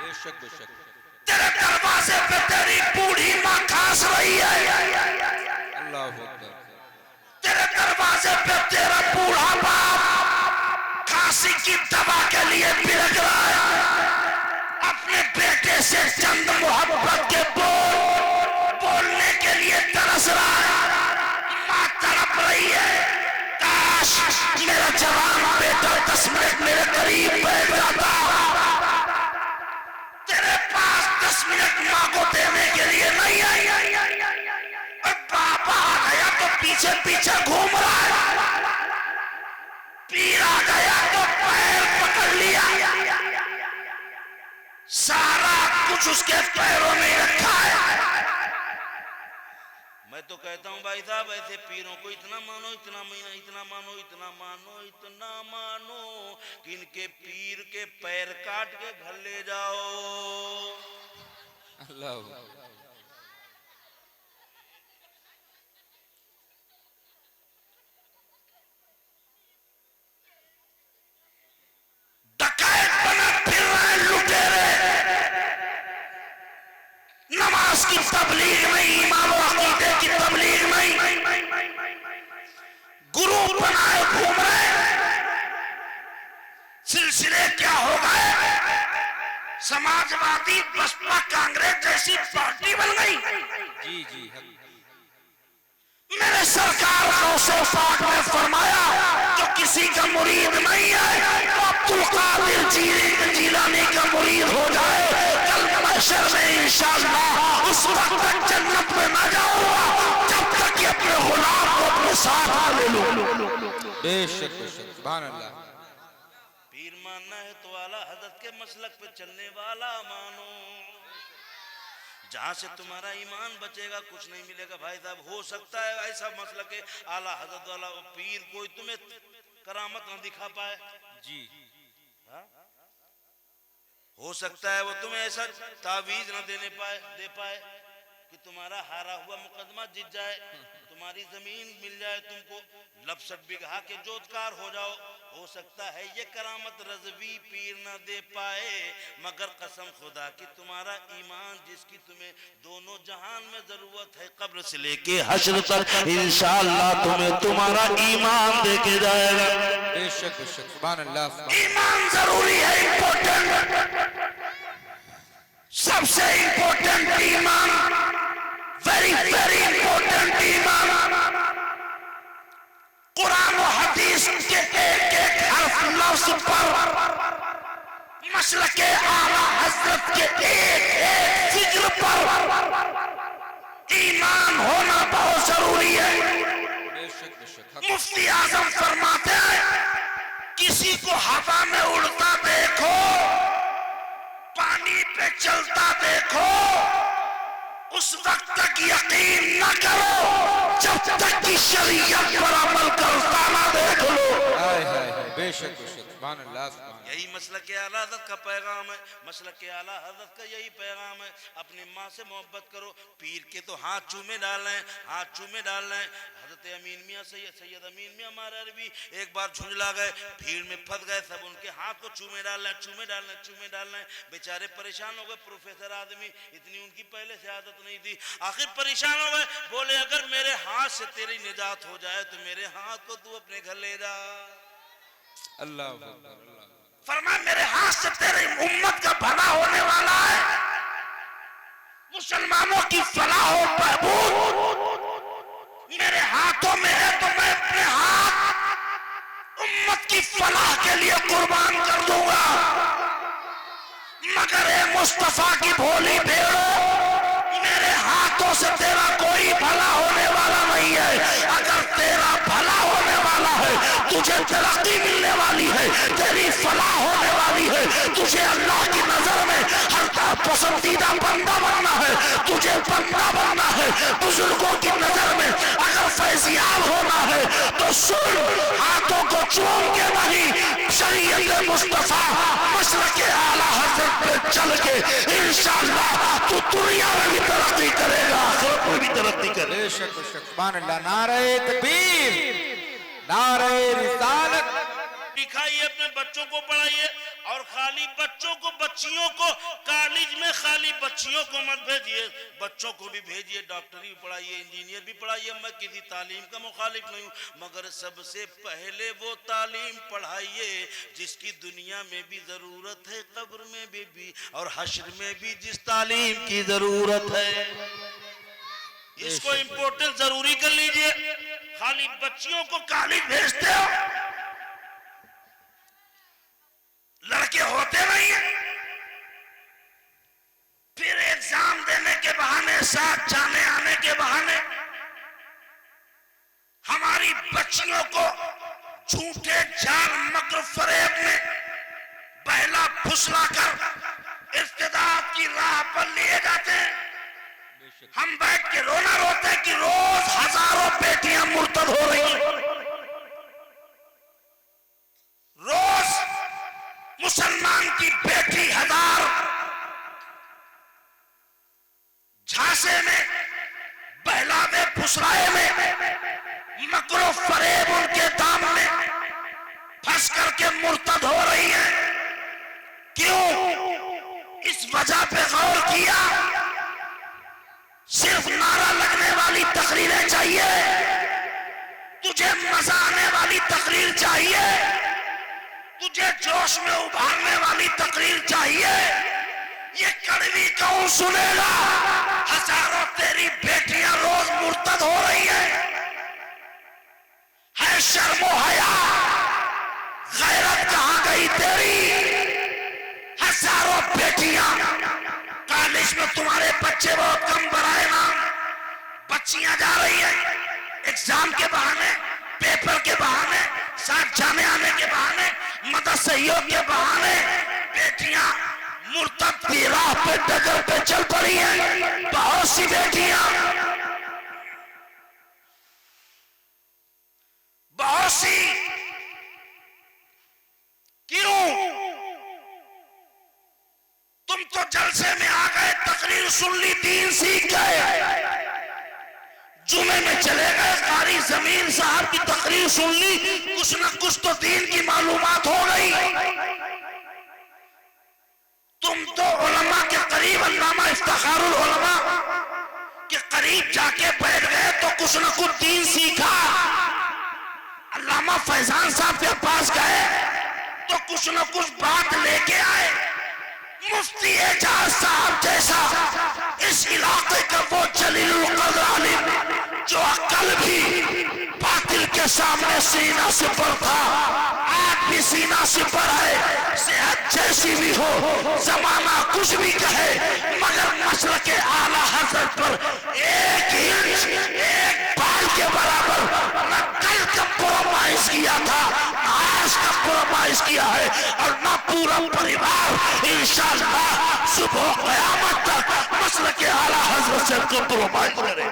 बेशक बेशक। तेरे दरवाजे पे तेरी बूढ़ी माँ खास रही है, अल्लाह अकबर। तेरे दरवाजे पे तेरा बूढ़ा बाप खांसी की दवा के लिए बिलख रहा है, अपने बेटे से चंद मोहब्बत के बोलने के लिए तरस रहा है, माँ तड़प रही है, काश मेरा जवान बेटा 10 मिनट मेरे करीब बैठ जाता, तेरे पास 10 मिनट माँ को देने के लिए नहीं आई, और पापा आ गया तो पीछे पीछे घूम रहा है, पीर आ गया तो पैर पकड़ लिया, सारा कुछ उसके पैरों में रखा है। मैं तो कहता हूं भाई साहब, ऐसे पीरों को इतना मानो, इतना महीना, इतना मानो, इतना मानो, इतना मानो कि इनके पीर के पैर काट के घर ले जाओ। अल्लाह। डकैत बना फिर रहे लुटेरे, नमाज की तबलीग नहीं, ईमान और अकीदे की तबलीग नहीं, गुरु बनाए घूम रहे, सिलसिले क्या हो गए, समाजवादी बसपा कांग्रेस जैसी पार्टी बन गई। जी जी। मेरे सरकार 960 में फरमाया जो किसी का मुरीद नहीं है तो अब्दुल कादिर जीलानी का मुरीद हो जाए, कल महशर में इंशाअल्लाह उस वक्त तक जन्नत में ना जाऊंगा जब तक कि अपने गुलाम को अपने साथ ले लो। बेशक बेशक, सुभान अल्लाह। पीर मानना है तो आला हजरत के मसलक पे चलने वाला मानो, जहां से तुम्हारा ईमान बचेगा कुछ नहीं मिलेगा भाई साहब। हो सकता है ऐसा मसला के आला हजरत वाला पीर कोई तुम्हें करामत न दिखा पाए, जी। हा? हो सकता है वो तुम्हें ऐसा तावीज न दे पाए कि तुम्हारा हारा हुआ मुकदमा जीत जाए, तुम्हारी जमीन मिल जाए, तुमको लपसट बिगहा के जोतकार हो जाओ। हो सकता है ये करामत रज़वी पीर न दे पाए, मगर कसम खुदा की तुम्हारा ईमान जिसकी तुम्हें दोनों जहान में जरूरत है, कब्र से लेके हश्र तक इंशाअल्लाह तुम्हें तुम्हारा ईमान दे के जाएगा। बेशक बेशक, सुभान अल्लाह। ईमान जरूरी है, इम्पोर्टेंट, सबसे इम्पोर्टेंट ईमान, वेरी वेरी इम्पोर्टेंट ईमान। कुरान और हदीस के एक एक हर्फ लफ्ज पर, मसलके आला हजरत के एक एक जिक्र पर ईमान होना बहुत जरूरी है। बेशक बेशक। मुफ्ती आजम फरमाते हैं किसी को हवा में उड़ता देखो, पानी पे चलता देखो, उस वक्त तक यकीन न करो जब तक कि शरीयत पर अमल करता ना देख लो। हाय हाय, बेशक बेशक, सुभान अल्लाह। यही मसलक के आला हज़रत का पैगाम है, मसलक के आला हज़रत का यही पैगाम है। अपनी माँ से मोहब्बत करो, पीर के तो हाथ चूमे डालना है, हाथ चूमे डालना है। हज़रत अमीन मियाँ सैयद अमीन मियाँ हमारे अरबी एक बार झुंझला गए, भीड़ में फंस गए, सब उनके हाथ को चूमे डालना है, चूमे डालना है, चूमे डालना है। बेचारे परेशान हो गए, प्रोफेसर आदमी, इतनी उनकी पहले से आदत नहीं थी, आखिर परेशान हो गए, बोले अगर मेरे हाथ से तेरी निजात हो जाए तो मेरे हाथ को तू अपने घर ले जा। अल्लाह फरमाया मेरे हाथ से तेरी उम्मत का भला होने वाला है, मुसलमानों की फलाह हो बहबूद मेरे हाथों में है, तो मैं अपने हाथ उम्मत की फलाह के लिए कुर्बान कर दूंगा। मगर ए मुस्तफा की भोली भेड़ो, मेरे हाथों से तेरा कोई भला होने वाला नहीं है। अगर तेरा भला होने वाला है तू तुझे तरक्की मिलने वाली है, तेरी फलाह होने वाली है, तुझे अल्लाह की नजर में हर पसंदीदा बंदा बनना है, तुझे बंदा बनना है बुजुर्गों की नजर में। अगर फैजियाब होना है तो सुन, हाथों को चूम के नहीं, शरीयत मुस्तफा मसलक आला हज़रत पे चल के इंशाअल्लाह तू दुनिया में भी तरक्की करेगा, आखिरत में भी तरक्की करेगा। सुभान अल्लाह, नारे तकबीर, नारे रिसालत। दिखाइए, अपने बच्चों को पढ़ाइए, और खाली बच्चों को, बच्चियों को कॉलेज में खाली बच्चियों को मत भेजिए, बच्चों को भी भेजिए, डॉक्टरी भी पढ़ाइए, इंजीनियर भी पढ़ाइए। मैं किसी तालीम का मुखालिफ नहीं हूँ, मगर सबसे पहले वो तालीम पढ़ाइए जिसकी दुनिया में भी जरूरत है, कब्र में भी और हश्र में भी जिस तालीम की जरूरत है, इसको इम्पोर्टेंस जरूरी कर लीजिए। खाली बच्चियों को कॉलेज भेजते हो, लड़के होते नहीं है, फिर एग्जाम देने के बहाने, साथ जाने आने के बहाने हमारी बच्चियों को झूठे जाल मकर फरेब में बहला फुसला कर इर्तिदाद की राह पर लिए जाते हैं। हम बैठ के रोना रोते हैं कि रोज हजारों बेटियां मुर्तद हो रही हैं, रोज मुसलमान की बेटी हजार झांसे में, बहलावे फुसलाए में, मकरो फरेब उनके दाम में फंस करके मुर्तद हो रही है। क्यों? इस वजह पे गौर किया? सिर्फ नारा लगने वाली तकरीरें चाहिए, तुझे मजा आने वाली तकरीर चाहिए, तुझे जोश में उभारने वाली तकरीर चाहिए, ये कड़वी कौन सुनेगा? हजारों तेरी बेटियां रोज मुर्तद हो रही है शर्मो हया, गैरत कहां गई तेरी? हजारों बेटियां कॉलेज में, तुम्हारे बच्चे बहुत कम बराए नाम, बच्चियां जा रही है एग्जाम के बहाने, पेपर के बहाने, साथ जाने आने के बहाने, मदद सहयोग के बहाने, बेटियां मुर्तद की राह पे डगर पे चल पड़ी हैं। बहुत सी बेटियां, बहुत सी। क्यों? तुम तो जलसे में आ गए, तकरीर सुन ली, दीन सीख गए, जुमे में चले गए, कारी जमीन साहब की तकरीर सुन ली, कुछ न कुछ तो दीन की मालूमात हो गई। तुम तो उलमा के करीब, अल्लामा इफ्तिखारुल उलमा के करीब जाके बैठ गए तो कुछ न कुछ दीन सीखा। अल्लामा फैजान साहब के पास गए तो कुछ न कुछ बात लेके आए। मुफ्ती एजाज साहब जैसा इस इलाके का वो जलीलुल कद्र आलिम जो अक्ल भी बातिल के सामने सीना सिपर था, आज भी सीना सिपर है। सेहत जैसी भी हो, जमाना कुछ भी कहे, मगर मसले के आला हजरत पर एक इंच, एक बाल के बराबर न कल कंप्रोमाइज किया था, आज कंप्रोमाइज किया है, और न पूरा परिवार इंशाअल्लाह सुबह क़यामत तक मसले के आला हजरत से कंप्रोमाइज करे।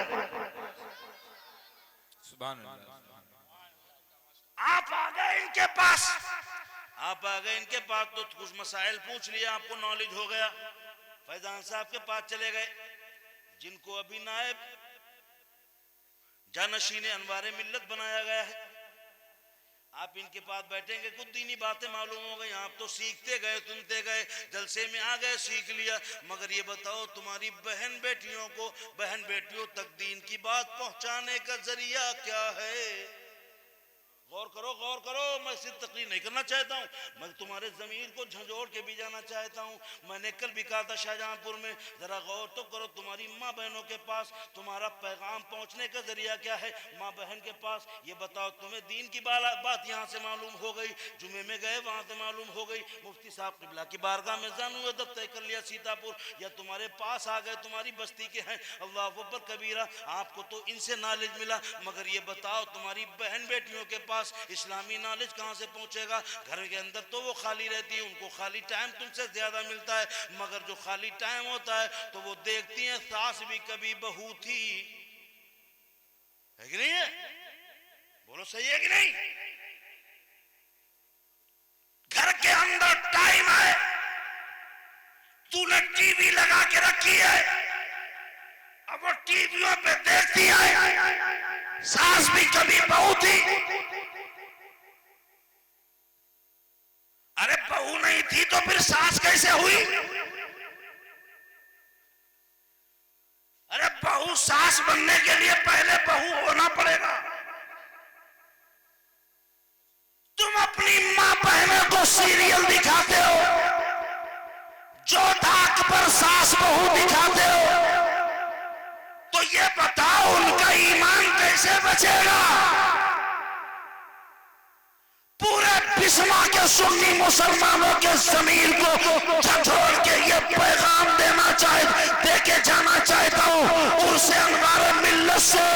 आप आ गए इनके पास, आप आ गए इनके पास तो कुछ मसाइल पूछ लिया, आपको नॉलेज हो गया। फैजान साहब के पास चले गए, जिनको अभी नायब जानशीन अनवारे मिल्लत बनाया गया है। आप इनके पास बैठेंगे, कुछ दीनी बातें मालूम हो गई, आप तो सीखते गए, सुनते गए, जलसे में आ गए, सीख लिया। मगर ये बताओ, तुम्हारी बहन बेटियों तक दीन की बात पहुंचाने का जरिया क्या है? गौर करो। मैं सिर्फ तकरीर नहीं करना चाहता हूँ, मैं तुम्हारे जमीर को झंझोड़ के भी जाना चाहता हूँ। मैंने कल भी कहा था शाहजहांपुर में, जरा गौर तो करो, तुम्हारी माँ बहनों के पास तुम्हारा पैगाम पहुँचने का जरिया क्या है? माँ बहन के पास ये बताओ, तुम्हें दीन की बात यहाँ से मालूम हो गई, जुमे में गए वहाँ से मालूम हो गई, मुफ्ती साहब क़िबला की बारगाह में जानू अदब तय कर लिया सीतापुर, या तुम्हारे पास आ गए, तुम्हारी बस्ती के हैं, अल्लाह अकबर कबीरा, आपको तो इनसे नॉलेज मिला। मगर ये बताओ, तुम्हारी बहन बेटियों के पास पास इस्लामी नॉलेज कहां से पहुंचेगा? घर के अंदर तो वो खाली रहती है, उनको खाली टाइम तुमसे ज्यादा मिलता है, मगर जो खाली टाइम होता है तो वो देखती हैं सास भी कभी बहू थी, है कि नहीं है? बोलो सही है कि नहीं? घर के अंदर टाइम है, तूने टीवी लगा के रखी है, अब वो टीवियों पे देखती है सास भी कभी बहू थी। अरे बहू नहीं थी तो फिर सास कैसे हुई? अरे बहू सास बनने के लिए पहले बहू होना पड़ेगा। तुम अपनी मां बहनों को सीरियल दिखाते हो, जो धाक पर सास बहू दिखाते हो, तो ये बताओ उनका ईमान कैसे बचेगा? पूरे बिस्मा के सुन्नी मुसलमानों के जमीन को झकझोर के ये पैगाम देके जाना चाहता हूं उनसे, हमारे मिल्लत से,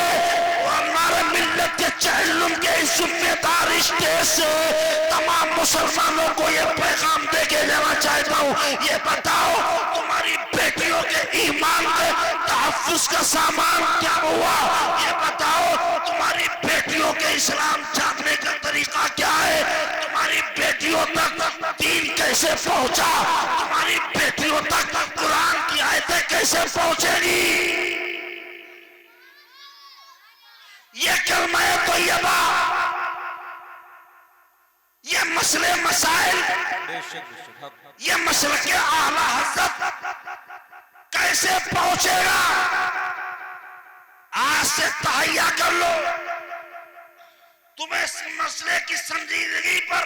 हमारे मिल्लत के चहलुम के जिम्मेदार स्टेज से तमाम मुसलमानों को ये पैगाम देके जाना चाहता हूं। ये बताओ तुम्हारी बेटियों के ईमान के तहफ्फुज़ का सामान क्या हुआ? ये बताओ तुम्हारी बेटियों के इस्लाम जानने का तरीका क्या है? तुम्हारी बेटियों तक दीन कैसे पहुंचा? तुम्हारी बेटियों तक कुरान की आयतें कैसे पहुंचेगी? ये कलमा तैयबा, ये मसले मसाइल, ये मसले के आला हज़रत कैसे पहुंचेगा? आज से तहैया कर लो। तुम्हें इस मसले की संजीदगी पर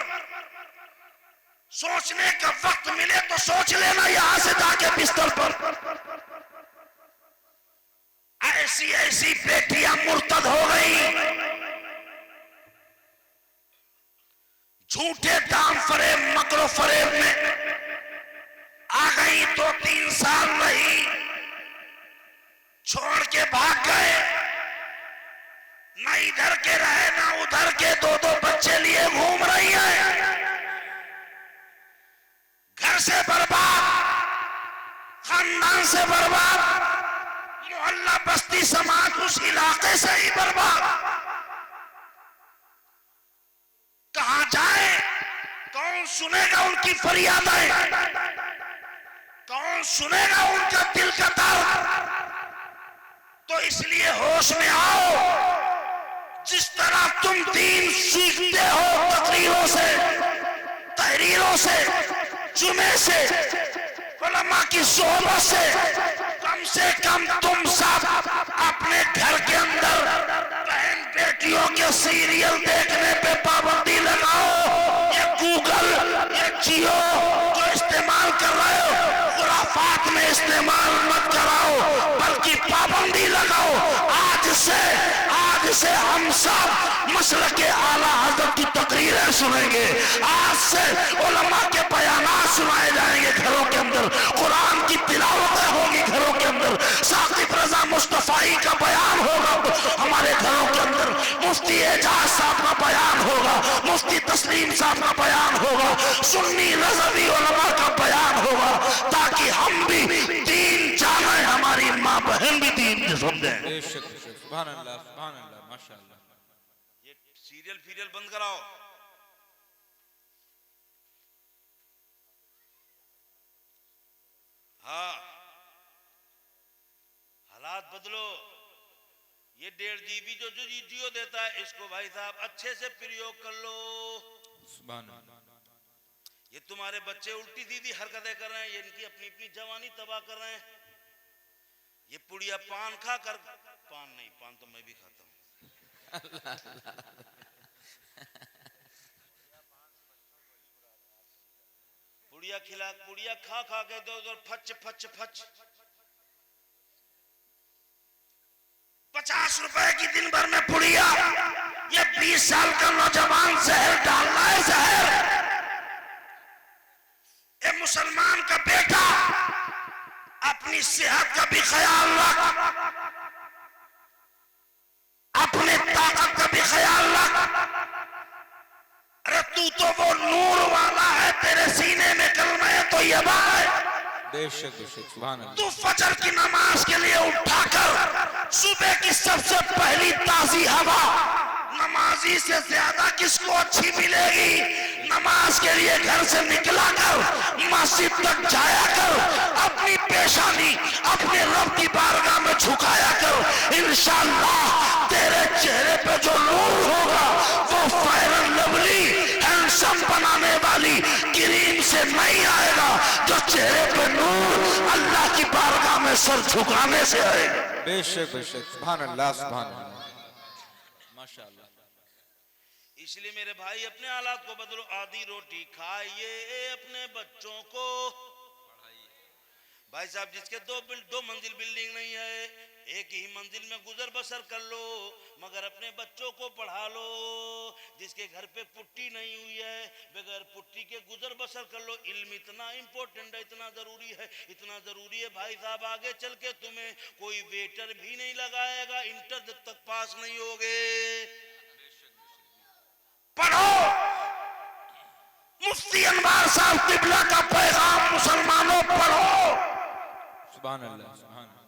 सोचने का वक्त मिले तो सोच लेना यहां से जाके बिस्तर पर। ऐसी ऐसी बेटियां मुर्तद हो गई, झूठे दाम फरेब मकरो फरेब में आ गई, 2-3 साल रही, छोड़ के भाग गए, ना इधर के रहे ना उधर के, 2-2 बच्चे लिए घूम रही हैं, घर से बर्बाद, खानदान से बर्बाद, मोहल्ला बस्ती समाज उस इलाके से ही बर्बाद। कहां जाए? कौन सुनेगा उनकी फरियादें? कौन सुनेगा उनका दिल का दर्द? तो इसलिए होश में आओ। जिस तरह तुम दीन सीखते हो तकरीरों से, तहरीरों से, जुमे से, उलमा की सोहबत से कम तुम सब अपने घर के अंदर बहन बेटियों के सीरियल देखने पे पाबंदी लगाओ। ये गूगल, ये जियो जो इस्तेमाल कर रहे हो, खुराफात में इस्तेमाल मत कराओ, बल्कि पाबंदी लगाओ। आज से हम सब मसले के आला हज़रत की तकरीरें सुनेंगे, आज से उलमा के बयानात सुनाए जाएंगे घरों के अंदर, कुरान की तिलावतें होगी घरों के अंदर, साकिब रजा मुस्तफाई का बयान होगा हमारे घरों के अंदर, मुफ्ती एजाज साहब का बयान होगा, मुफ्ती तस्लीम साहब का बयान होगा, सुन्नी रज़वी उलमा का बयान होगा, ताकि हम भी दीन जाने, हमारी माँ बहन भी दीन समझें। सुभान अल्लाह माशाअल्लाह। ये सीरियल बंद कराओ। हाँ, हालात बदलो। ये 1.5 GB जो जियो देता है, इसको भाई साहब अच्छे से प्रयोग कर लो। सुभान अल्लाह। ये तुम्हारे बच्चे उल्टी सीधी हरकतें कर रहे हैं, ये इनकी अपनी अपनी जवानी तबाह कर रहे हैं। ये पुड़िया पान खा कर, पान नहीं, पान तो मैं भी खाता हूँ। पुड़िया खा खा के दो फच फच फच। 50 रुपए की दिन भर में पुड़िया, ये 20 साल का नौजवान जहर डाल रहा है, जहर। ये मुसलमान का बेटा अपनी सेहत का भी ख्याल रख, अपने ताकत का भी ख्याल रख। तू तो वो नूर वाला है, तेरे सीने में कलमा तैयबा है। बेशक बेशक सुभान अल्लाह। तू फजर की नमाज के लिए उठाकर सुबह की सबसे पहली ताजी हवा नमाजी से ज्यादा किसको अच्छी मिलेगी? नमाज के लिए घर से निकला कर मस्जिद तक जाया कर, अपनी पेशानी अपने रब की बारगाह में झुकाया कर। इंशाअल्लाह तेरे चेहरे पे जो नूर होगा वो फेयर एंड लवली हैंडसम बनाने वाली क्रीम से नहीं आएगा, जो चेहरे पे नूर अल्लाह की बारगाह में सर झुकाने से आएगा। बेशक बेशक सुभान अल्लाह सुभान अल्लाह माशाअल्लाह। इसलिए मेरे भाई अपने हालात को बदलो, आधी रोटी खाइए अपने बच्चों को भाई साहब। जिसके दो मंजिल बिल्डिंग नहीं है, एक ही मंजिल में गुजर बसर कर लो, मगर अपने बच्चों को पढ़ा लो। जिसके घर पे पुट्टी नहीं हुई है, बगैर पुट्टी के गुजर बसर कर लो। इल्म इतना इंपॉर्टेंट है, इतना जरूरी है, इतना जरूरी है भाई साहब, आगे चल के तुम्हें कोई वेटर भी नहीं लगाएगा इंटर जब तक पास नहीं होगे। पढ़ो मुफ्ती अनवार साहब किबला का पैगाम, मुसलमानों पढ़ो। सुभान अल्लाह सुभान अल्लाह।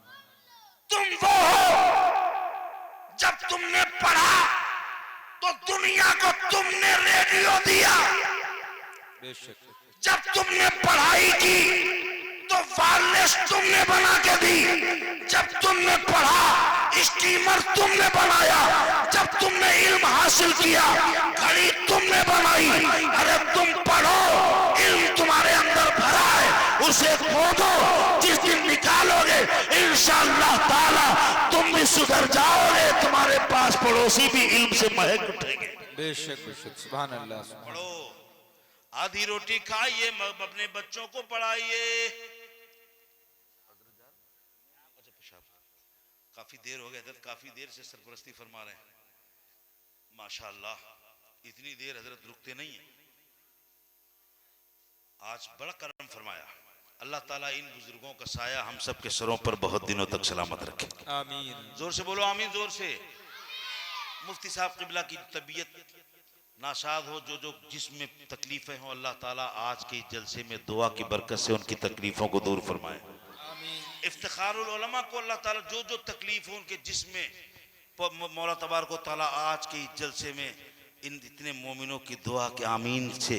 तुम वो हो जब तुमने पढ़ा तो दुनिया को तुमने रेडियो दिया, बेशक जब तुमने पढ़ाई की तो वायरलेस तुमने बना के दी, जब तुमने पढ़ा स्टीमर तुमने बनाया, जब तुमने इल्म हासिल किया घड़ी तुमने बनाई। अरे तुम पढ़ो, इल्म तुम्हारे अंदर भरा है, उसे खोदो, जिस दिन निकालोगे इंशाअल्लाह ताला तुम भी सुधर जाओगे, तुम्हारे पास पड़ोसी भी इल्म से महक उठेंगे। बेशक बेशक सुभान अल्लाह। पढ़ो, आधी रोटी खाइए, अपने बच्चों को पढ़ाइए। अच्छा पेशाब, काफी देर हो गया हजरत, काफी देर से सरपरस्ती फरमा रहे हैं माशाअल्लाह। इतनी देर हजरत रुकते नहीं है, आज बड़ा करम फरमाया। अल्लाह ताला इन बुजुर्गों का साया हम सब के सरों पर बहुत दिनों तक सलामत रखे, आमीन। जोर से बोलो आमीन, जोर से। मुफ्ती साहब किबला की तबीयत नाशाद हो, जो जिसमें तकलीफें हो, अल्लाह ताला आज के जलसे में दुआ की बरकत से उनकी तकलीफों को दूर फरमाए। इफ्तिखारुल उलमा को अल्लाह ताला जो तकलीफ हो उनके जिस्म में मौला तबारक व तआला आज के जलसे में इन इतने मोमिनों की दुआ के आमीन से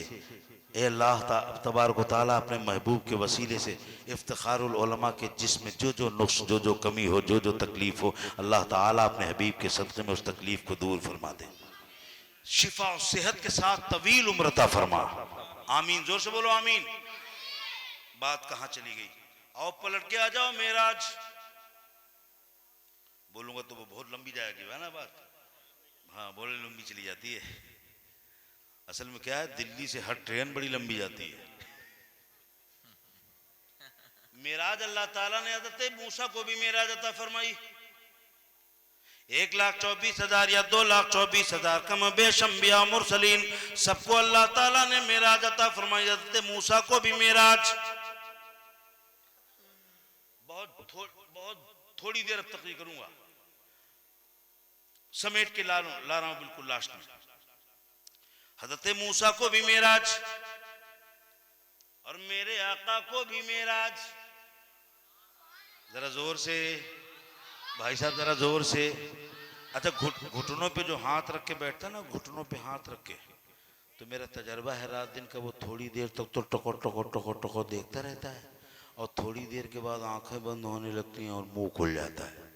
ए अल्लाह तबारक व तआला अपने महबूब के वसीले से इफ्तिखारुल उलमा के जिस्म में जो नुक्स, जो कमी हो, जो तकलीफ हो, अल्लाह ताला अपने हबीब के सदक़े में उस तकलीफ को दूर फरमा दे, शिफा और सेहत के साथ तवील उम्र अता फरमा। आमीन, जोर से बोलो आमीन। बात कहाँ चली गई? आओ पलट के आ जाओ। मेराज बोलूंगा तो वो बहुत लंबी जाएगी, है ना बात? हाँ, बोले लंबी चली जाती है। असल में क्या है, दिल्ली से हर ट्रेन बड़ी लंबी जाती है। मेराज अल्लाह ताला ने हज़रत मूसा को भी मेराज अता फरमाई। 1,24,000 या 2,24,000 कम बेश अंबिया मुरसलीन सबको अल्लाह ताला ने मेराज अता फरमाई। हज़रत मूसा को भी मेराज। बहुत थोड़ी देर अब तकरीर करूंगा, समेट के ला रहा हूं बिल्कुल लास्ट में। हज़रत मूसा को भी मेराज और मेरे आका को भी मेराज। जरा जोर से भाई साहब, जरा जोर से। अच्छा, घुटनों पे जो हाथ रख के बैठता ना, घुटनों पे हाथ रख के, तो मेरा तजर्बा है रात दिन का, वो थोड़ी देर तक तो टको टको टको टको देखता रहता है और थोड़ी देर के बाद आंखें बंद होने लगती हैं और मुंह खुल जाता है।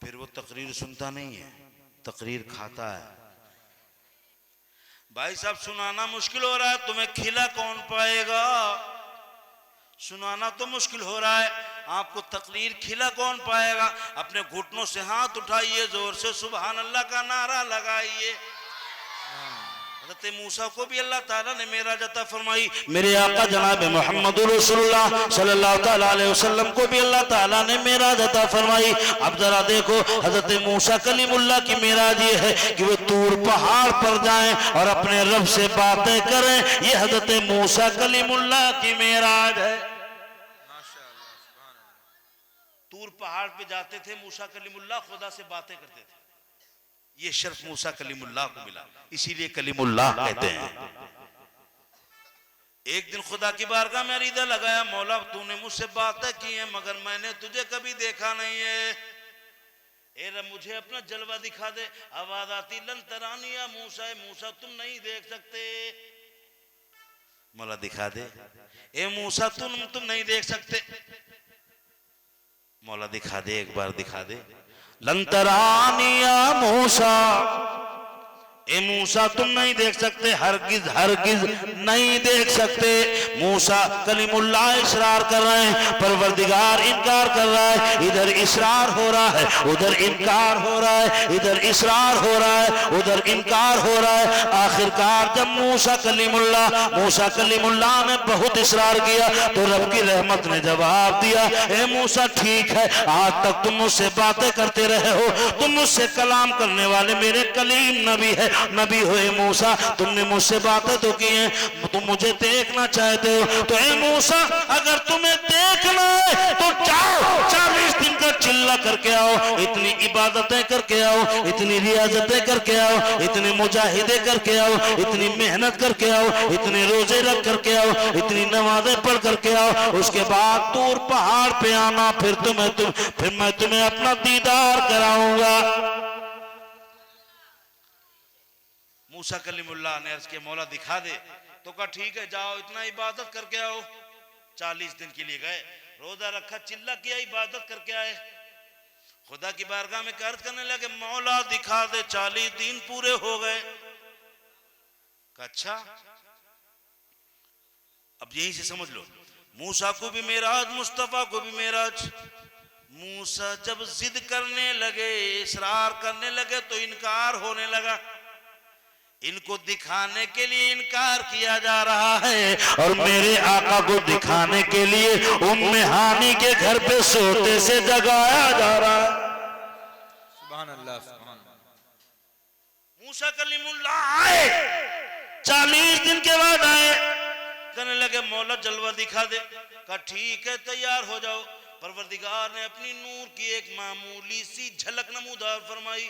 फिर वो तकरीर सुनता नहीं है, तकरीर खाता है। भाई साहब, सुनाना मुश्किल हो रहा है, तुम्हें खिला कौन पाएगा? सुनाना तो मुश्किल हो रहा है, आपको तकरीर खिला कौन पाएगा? अपने घुटनों से हाथ उठाइए, जोर से सुभान अल्लाह का नारा लगाइए। हज़रत मूसा को भी अल्लाह ताला ने मेराज अता फरमाई। मेरे आका जनाब मोहम्मद रसूलुल्लाह सल्लल्लाहु ताला अलैहि वसल्लम को भी अल्लाह ताला ने मेराज अता फरमाई। अब जरा देखो, हज़रत मूसा कलीमुल्लाह की मेराज ये है कि वो तूर पहाड़ पर जाएं और अपने रब से बातें करें। ये हज़रत मूसा कलीमुल्लाह की मेराज है। तूर पहाड़ पे जाते थे मूसा कलीमुल्लाह, खुदा से बातें करते थे। ये शर्फ मूसा कलीमुल्लाह को मिला, इसीलिए कलीमुल्लाह कहते हैं। एक दिन खुदा की बारगाह में अरीदा लगाया, मौला तूने मुझसे बातें की हैं मगर मैंने तुझे कभी देखा नहीं है, ए रब मुझे अपना जलवा दिखा दे। आवाज आती लन तरानिया मूसा, मूसा तुम नहीं देख सकते। मौला दिखा दे, ए मूसा तुम नहीं देख सकते। मौला दिखा दे, एक बार दिखा दे। लन तरानिया मूसा, ए मूसा तुम नहीं देख सकते, हरगिज हरगिज नहीं देख सकते। मूसा कलीमुल्लाह इशरार कर रहे हैं, परवरदिगार इनकार कर रहा है। इधर इशरार हो रहा है, उधर इनकार हो रहा है, इधर इशरार हो रहा है, उधर इनकार हो रहा है। आखिरकार जब मूसा कलीमुल्लाह ने बहुत इशरार किया तो रब की रहमत ने जवाब दिया, ए मूसा ठीक है, आज तक तुम मुझसे बातें करते रहे हो, तुम मुझसे कलाम करने वाले मेरे कलीम नबी है, नबी हुए मूसा, तुमने मुझसे बातें तो की हैं, तुम मुझे देखना चाहते हो तो ए मूसा अगर तुम्हें देखना है तो जाओ 40 दिन का चिल्ला करके आओ, इतनी इबादतें करके आओ, इतनी रियाजतें करके आओ, इतनी मुजाहिदे करके आओ, इतनी मेहनत करके आओ, इतने रोजे रख करके आओ, इतनी नमाजें पढ़ करके आओ, उसके बाद तूर पहाड़ पे आना, फिर मैं तुम्हें अपना दीदार कराऊंगा। मूसा कलीमुल्लाह ने अर्ज किया, मौला दिखा दे। तो कहा ठीक है जाओ, इतना इबादत करके आओ। 40 दिन के लिए गए, रोजा रखा, चिल्ला किया, इबादत करके आए। खुदा की बारगाह में अर्ज करने लगे, मौला दिखा दे, 40 दिन पूरे हो गए। अच्छा अब यहीं से समझ लो, मूसा को भी मेराज, मुस्तफा को भी मेराज। मूसा जब जिद करने लगे, इसरार करने लगे तो इनकार होने लगा। इनको दिखाने के लिए इनकार किया जा रहा है और मेरे आका को दिखाने के लिए उम्मे हानी के घर पे सोते से जगाया जा रहा है। सुभान अल्लाह, सुभान अल्लाह। मूसा कलीमुल्लाह आए, 40 दिन के बाद आए, कहने लगे मौला जलवा दिखा दे। कहा ठीक है तैयार हो जाओ। परवरदिगार ने अपनी नूर की एक मामूली सी झलक नमूदार फरमाई।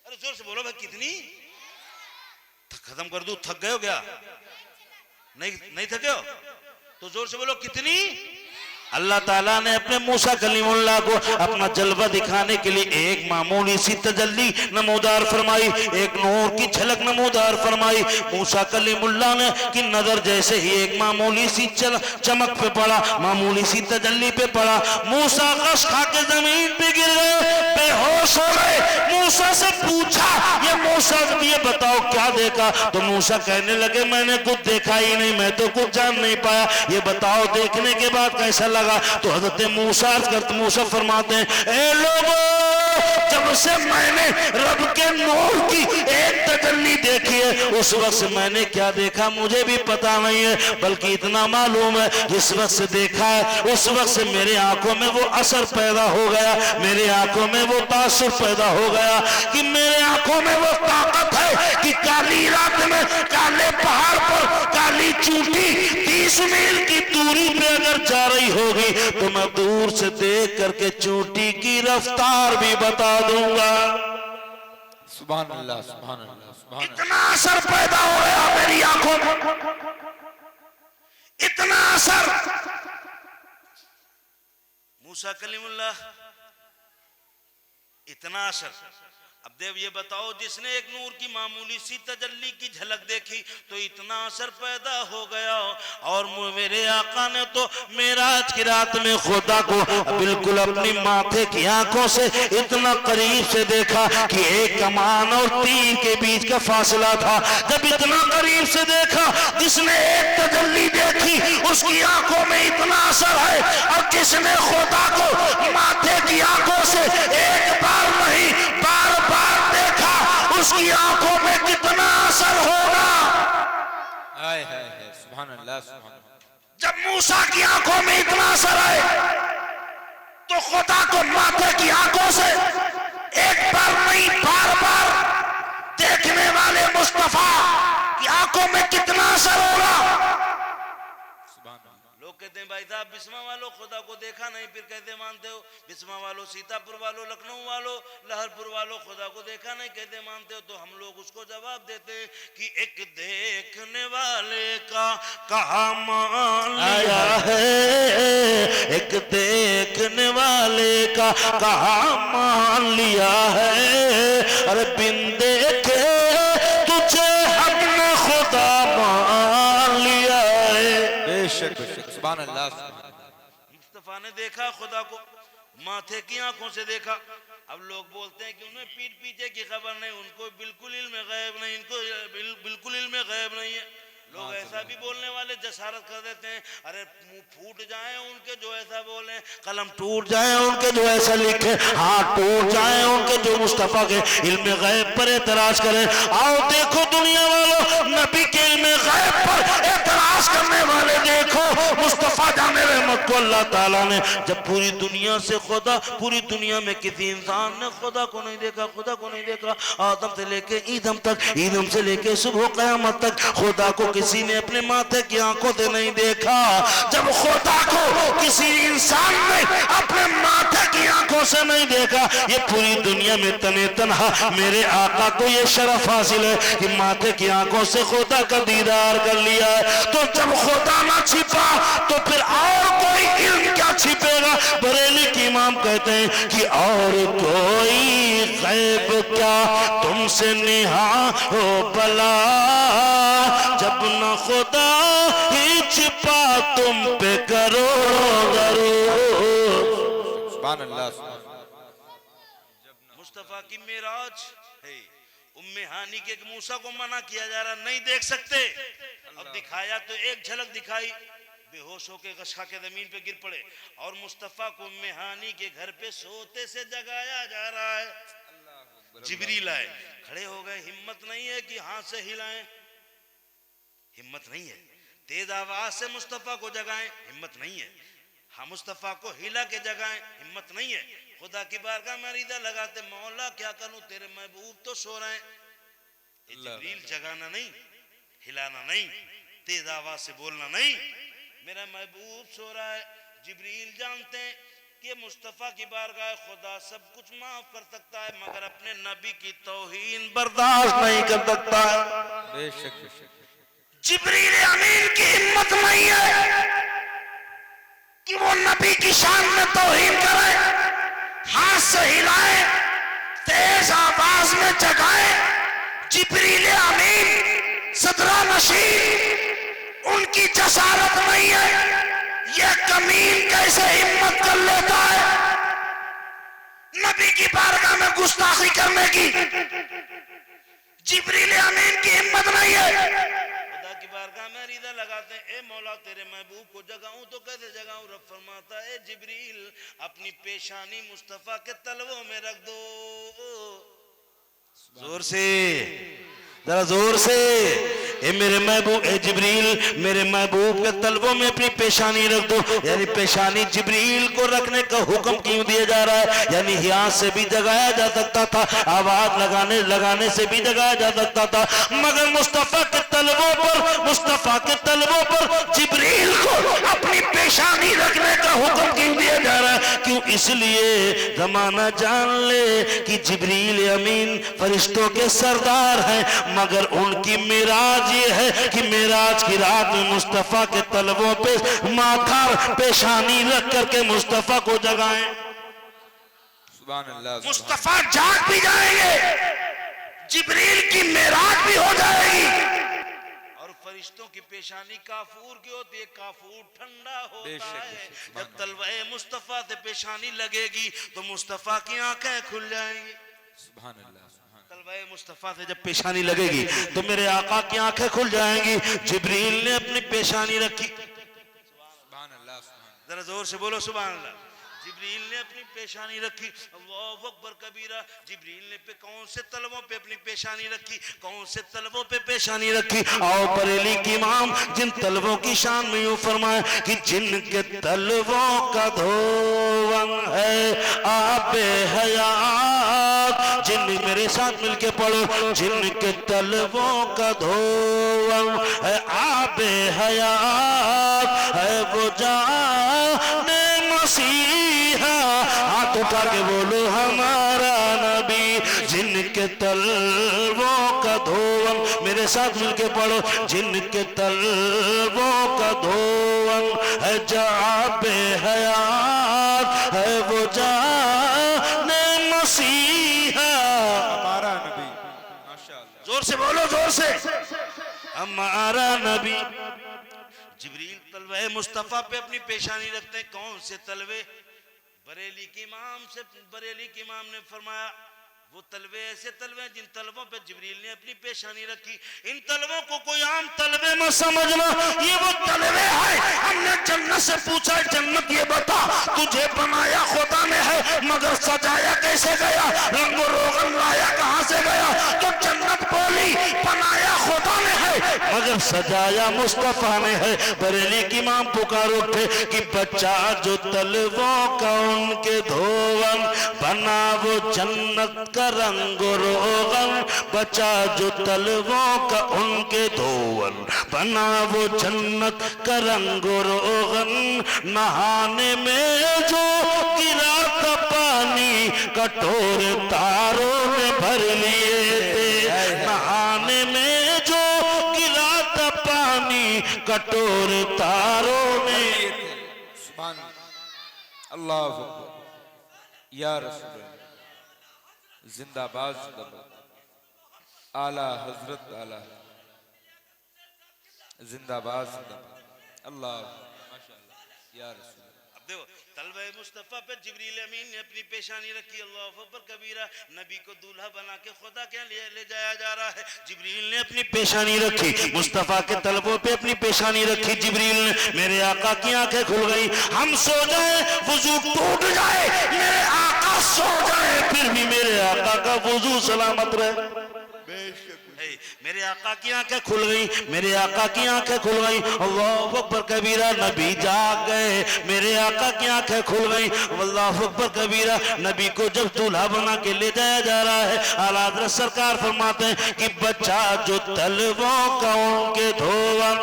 अरे जोर से बोलो भाई, कितनी? खत्म कर दूं, थक गए हो क्या? नहीं थके हो तो जोर से बोलो, कितनी? अल्लाह ताला ने अपने मूसा कलीमुल्लाह को अपना जलवा दिखाने के लिए एक मामूली सी तजल्ली नमूदार फरमाई, एक नूर की झलक नमूदार फरमाई। मूसा कलीमुल्लाह ने की नजर जैसे ही एक मामूली सी चमक पे पड़ा, मामूली सी तजल्ली पे पड़ा, मूसा कश खा के जमीन पे गिर गए, बेहोश हो गए। मूसा से पूछा, ये मूसा ये बताओ क्या देखा? तो मूसा कहने लगे मैंने कुछ देखा ही नहीं, मैं तो कुछ जान नहीं पाया, ये बताओ देखने के बाद कैसा लगा? तो हज़रत मूसा फरमाते हैं, ए लोगों, जब से मैंने रब के नूर की एक तजल्ली देखी है उस वक्त से मैंने क्या देखा मुझे भी पता नहीं है, बल्कि इतना मालूम है जिस वक्त से देखा है उस वक्त से मेरे आंखों में वो असर पैदा हो गया, मेरे आंखों में वो तासुर पैदा हो गया कि मेरे आंखों में वो ताकत है कि काली रात में काले पहाड़ पर काली चूंटी 30 मील की दूरी पे अगर जा रही होगी तो मैं दूर से देख करके चूंटी की रफ्तार भी बता दूंगा। सुभान अल्लाह, सुभान अल्लाह, सुभान अल्लाह। इतना असर पैदा हो गया मेरी आंखों में, इतना असर। मूसा कलीमुल्लाह, इतना असर। अब देव ये बताओ, जिसने एक नूर की मामूली सी तजल्ली की झलक देखी तो इतना असर पैदा हो गया, और मेरे आका ने तो मेराज की रात में खुदा को बिल्कुल अपनी माथे की आंखों से इतना करीब से देखा कि एक कमान और तीर के बीच का फासला था। जब इतना करीब से देखा, जिसने एक तजल्ली देखी उसकी आंखों में इतना असर है, और जिसने खुदा को माथे की आंखों से एक बार नहीं बार बार देखा उसकी आंखों में कितना असर होगा। हाय हाय हाय, सुभान अल्लाह, सुभान अल्लाह। जब मूसा की आंखों में इतना असर है तो खुदा को माथे की आंखों से एक बार नहीं बार बार देखने वाले मुस्तफा की आंखों में कितना असर होगा। सुभान अल्लाह। लोग कहते हैं भाई साहब बिस्मा वालों खुदा को देखा नहीं, फिर कैसे मानते हो? बिस्मा वालों, सीतापुर वालों, लखनऊ वालों, लहरपुर वालों खुदा को देखा नहीं, कैसे मानते हो? तो हम लोग उसको जवाब देते हैं कि एक देखने वाले का कहा मान लिया है, एक देखने वाले का कहा मान लिया है। अरे बिन देखे तुझे हमने खुदा मान लिया है। बेशक सुभान अल्लाह। मुस्तफा ने देखा खुदा को, माथे की आंखों से देखा। अब लोग बोलते हैं कि उन्हें पीठ पीछे की खबर नहीं, उनको बिल्कुल इल्म गैब नहीं, इनको बिल्कुल इल्म गैब नहीं है। लोग ऐसा भी बोलने वाले जसारत कर देते हैं, अरे मुंह फूट जाए उनके जो ऐसा बोले, कलम टूट जाए उनके जो ऐसा लिखे, हाथ टूट जाए उनके जो मुस्तफा के इल्म गैब पर एतराज करें। आओ देखो दुनिया वालों, नबी के इल्म गैब पर एतराज करने वाले देखो, मुस्तफा जाने रहमत को अल्लाह ताला ने जब पूरी दुनिया से खुदा, पूरी दुनिया में किसी इंसान ने खुदा को नहीं देखा, खुदा को नहीं देखा। आदम से लेके ईदम तक, ईदम से लेके सुबह क़यामत तक खुदा को किसी ने अपने माथे की आंखों से नहीं देखा। जब खुदा को किसी इंसान ने अपने माथे की आंखों से नहीं देखा, ये पूरी दुनिया में तने तनहा मेरे आका को ये शरफ हासिल है कि माथे की आंखों से खुदा का दीदार कर लिया है। तो जब खुदा ना छिपा तो फिर और कोई इल्म क्या छिपेगा? बरेली के इमाम कहते हैं कि और कोई गैब क्या तुमसे निहा हो भला, जब न खुदा ही छिपा तुम पे करो दरूद। सुभान अल्लाह। मुस्तफा की मेराज है, उम्मे हानी के मूसा को मना किया जा रहा, नहीं देख सकते। अब दिखाया तो एक झलक दिखाई, बेहोश होके गशा के जमीन पे गिर पड़े, और मुस्तफा को उम्मे हानी के घर पे सोते से जगाया जा रहा है। जिब्रील आए, खड़े हो गए, हिम्मत नहीं है कि हाथ से हिलाएं, हिम्मत नहीं है। तेज आवाज से मुस्तफा को जगाएं, हिम्मत नहीं है। हाँ, मुस्तफा को हिला के जगाएं, हिम्मत नहीं है। खुदा की बारगाह में अरीदा लगाते, मौला क्या करूं, तेरे महबूब तो सो रहे हैं। जिब्रील जगाना नहीं, हिलाना नहीं, तेज आवाज से बोलना नहीं, मेरा महबूब सो रहा है। जिब्रील जानते हैं कि मुस्तफा की बारगाह खुदा सब कुछ माफ कर सकता है, मगर अपने नबी की तौहीन बर्दाश्त नहीं कर सकता है। बेशक जिब्रील अमीन की हिम्मत नहीं है कि वो नबी की शान में तौहीन करे, हाथ से हिलाए, तेज आवाज में जगाए। जिब्रील अमीन सदरा नशीन, उनकी जसारत नहीं है। यह कमीन कैसे हिम्मत कर लेता है नबी की बारगाह में गुस्ताखी करने की? जिब्रील अमीन की हिम्मत नहीं है। खुदा की बारगाह में अरीदा लगाते हैं, ए मौला तेरे महबूब को जगाऊं तो कैसे जगाऊं? रब फरमाता है, जिब्रील अपनी पेशानी मुस्तफा के तलवों में रख दो। जोर से, जरा जोर से, ए मेरे महबूब, ए जिब्रील मेरे महबूब के तलवों में अपनी पेशानी रख दो। यानी पेशानी जिब्रील को रखने का हुक्म क्यों दिया जा रहा है? यानी यहाँ से भी जगाया जा सकता था, आवाज लगाने से भी जगाया जा सकता था, मगर मुस्तफा के तलवों पर, मुस्तफा के तलवों पर जिब्रील को अपनी पेशानी रखने का हुक्म क्यों दिया जा रहा है? क्यों? इसलिए जमाना जान ले कि जिब्रील अमीन फरिश्तों के सरदार हैं, मगर उनकी मिराज ये है कि मिराज की रात में मुस्तफा के तलवों पे माथा पेशानी रख करके मुस्तफा को जगाएं। सुभान अल्लाह। मुस्तफा जाग भी जाएंगे, जिब्रील की मेराज भी हो जाएगी। और फरिश्तों की पेशानी काफूर की होती है, काफूर ठंडा होता है। जब तलवाए मुस्तफा से पेशानी लगेगी तो मुस्तफा की आंखें खुल जाएंगी। सुभान अल्लाह। तलवाए मुस्तफा से जब पेशानी लगेगी तो मेरे आका की आंखें खुल जाएंगी। जिब्रील ने अपनी पेशानी रखी, सुभान अल्लाह। जरा जोर से बोलो सुभान अल्लाह। जिब्रील ने अपनी पेशानी रखी, अल्लाहु अकबर कबीरा। जिब्रील ने पे कौन से तलवों पे अपनी पेशानी रखी, कौन से तलवों पे पेशानी रखी? आओ बरेली की इमाम जिन तलवों की शान में यूं फरमाए कि जिनके तलवों का धोवन है आबे हयात, जिन मेरे साथ मिलके पढ़ो। जिनके तलवों का धोवल है आबे हयात है वो जाने मसीहा। हाथ उठा के बोलो हमारा नबी। जिनके तलवों का धोवल, मेरे साथ मिलके पढ़ो। जिनके तलवों का धोवल है जाबे हयात है वो जाने मसीहा। हमारा नबी, माशाअल्लाह। जोर से बोलो, जोर से। हमारा नबी। जिब्रील तलवे मुस्तफा पे अपनी पेशानी रखते हैं। कौन से तलवे? बरेली के इमाम ने फरमाया वो तलवे ऐसे तलवे जिन तलवों पे जिब्रील ने अपनी पेशानी रखी। इन तलवों को कोई आम तलवे मत समझना, ये वो तलवे है। हमने जन्नत से पूछा, जन्नत ये बता तुझे बनाया खुदा ने है, मगर सजाया कैसे गया, रंगो रोगन लाया कहां से गया। तो जन्नत बोली बनाया खुदा ने है, मगर सजाया मुस्तफा ने है। बरेली की इमाम पुकार उठे कि बच्चा जो तलवों का उनके धोवन बना वो जन्नत का रंग रोगन। बचा जो तलवों का उनके धोवन बना वो जन्नत का रंग रोगन। नहाने में जो गिरा था पानी कटोरे तारों में भर लिए थे। नहाने में जो गिरा था पानी कटोरे तारों में। सुभान अल्लाह अकबर। या रसूल अल्लाह, जिंदाबाद जिंदाबाद। आला हजरत आला, जिंदाबाद जिंदाबाद। अल्लाह माशाअल्लाह। या रसूल अब देखो तलवे मुस्तफा पे जिब्रील अमीन ने अपनी पेशानी रखी। अल्लाह अकबर कबीरा। नबी को दूल्हा बना के खुदा के लिए ले जाया जा रहा है। जिब्रील ने अपनी पेशानी रखी, मुस्तफा के तलवों पे अपनी पेशानी रखी। जिब्रील ने, मेरे आका की आंखें खुल गई। हम सो जाए वुजू टूट जाए, मेरे आका सो जाए फिर भी मेरे आका का वुजू सलामत रहे। मेरे आका की आंखें खुल गई, मेरे आका की आंखें खुल गई। अल्लाह अकबर कबीरा। नबी जाग गए, मेरे आका की आंखें खुल गई। अल्लाह अकबर कबीरा। नबी को जब दूल्हा बना के ले जाया जा रहा है, आला हज़रत सरकार फरमाते हैं कि बच्चा जो तलवों का उनके धोवन,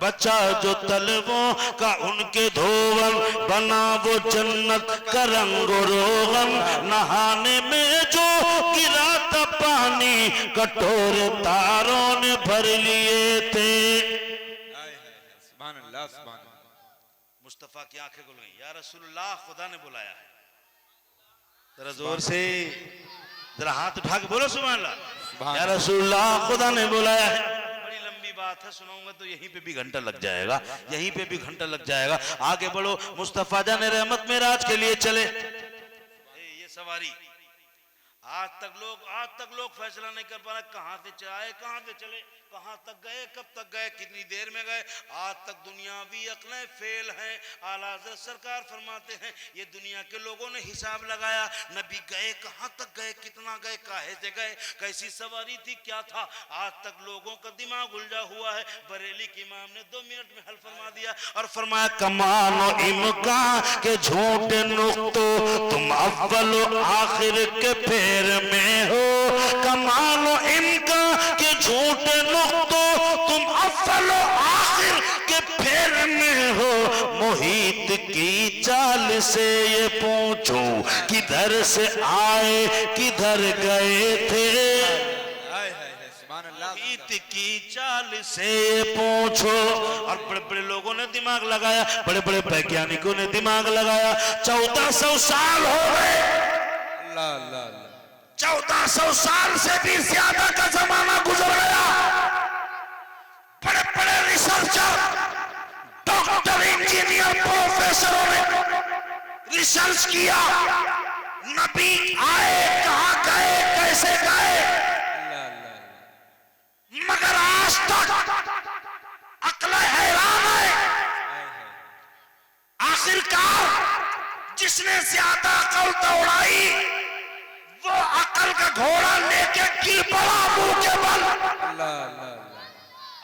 बच्चा जो तलवों का उनके धोवन बना वो जन्नत का रंग रोगन। नहाने में जो गिरा था पानी कटोरे तारों ने भर लिए थे। सुभान अल्लाह, सुभान अल्लाह। मुस्तफा की आंखें खुल गई। या रसूलुल्लाह, खुदा ने बुलाया है। जरा जोर से जरा हाथ उठा के बोलो सुभान अल्लाह। या रसूलुल्लाह, खुदा ने बुलाया है। बात है, सुनाऊंगा तो यहीं पे भी घंटा लग जाएगा, यहीं पे भी घंटा लग जाएगा। आगे बढ़ो। मुस्तफा जाने रहमत मेराज के लिए चले। ये सवारी आज तक लोग फैसला नहीं कर पा रहे कहां से आए, कहां से चले, कहां तक गए, कब तक गए, कितनी देर में गए। आज तक दुनियावी अक्लें फेल हैं। आला हज़रत सरकार फरमाते हैं ये दुनिया के लोगों ने हिसाब लगाया, नबी गए कहां तक गए, कितना गए, काहे से गए, कैसी सवारी थी, क्या था। आज तक लोगों का दिमाग उलझा हुआ है। बरेली के इमाम ने 2 मिनट में हल फरमा दिया और फरमाया कमानो इम्कान के झूठे नुक्तो तुम अव्वल आखिर के फेर में हो। कमानो इम्कान के झूठे नुक्तो तुम अव्वल आखिर के फेर में हो। मोहित की चाल से ये पूछो किधर से आए किधर गए थे। मोहित की चाल से पूछो। और बड़े बड़े लोगों ने दिमाग लगाया, बड़े बड़े वैज्ञानिकों ने दिमाग लगाया। 1400 साल हो गए। 1400 साल से भी ज्यादा का जमाना गुजर गया। बड़े बड़े रिसर्चर, डॉक्टर, इंजीनियर, प्रोफेसरों ने रिसर्च किया। नबी आए, कहां गए, कैसे गए, मगर आज तक अक्ल हैरान है। आखिरकार जिसने ज्यादा अकल दौड़ाई वो अकल का घोड़ा लेके गिर पड़ा मुंह के बल।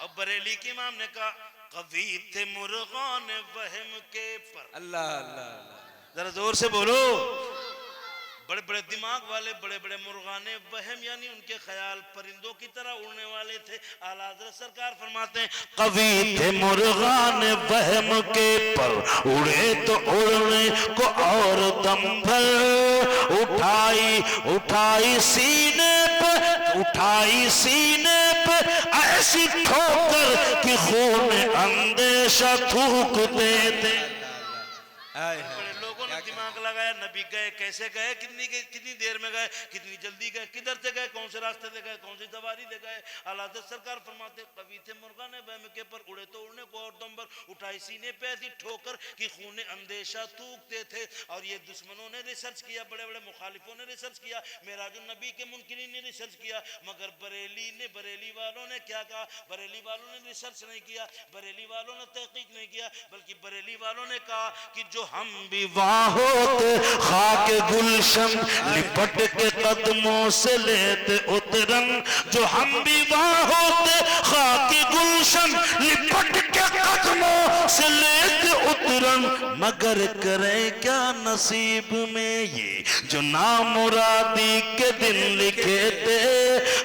अब बरेली के इमाम ने कहा कभी थे मुर्गान वहम के पर। अल्लाह अल्लाह। जरा जोर से बोलो। बड़े बड़े दिमाग वाले, बड़े बड़े मुर्गाने वहम, यानी उनके ख्याल परिंदों की तरह उड़ने वाले थे। आला हज़रत सरकार फरमाते हैं कवि थे मुर्गाने वहम के, पर उड़े तो उड़ने को और दम भर, उठाई सीने पे ऐसी ठोकर कि खून अंदेशा थूक देते। बड़े लोगों ने दिमाग लगाया, नबी गए कैसे गए, कितनी देर में गए, कितनी जल्दी गए, किधर से गए, कौन से रास्ते से गए, कौन सी सवारी से गए। आला हज़रत सरकार फरमाते कवि थे मुर्गाने बहम के, पर उड़े तो उड़ने को और दम भर, उठाई सीने पे ऐसी ठोकर कि खून अंदेशा थूकते थे। और ये दुश्मनों ने रिसर्च किया, बड़े बड़े मुखालिफों ने रिसर्च किया, मेराजुन नबी के मुनकिरीन ने रिसर्च किया, मगर बरेली वालों ने क्या कहा? बरेली वालों ने रिसर्च नहीं किया, बरेली वालों ने तहकीक नहीं किया, बल्कि बरेली वालों ने कहा कि जो हम भी वहाँ होते खाक गुलशन लिपट के कदमों से लेते उतरन, जो हम भी वहाँ होते खाक गुलशन लिपट के कदमों से लेते उतरन, मगर करें क्या नसीब में ये जो नामुरादी के दिन लिखे थे,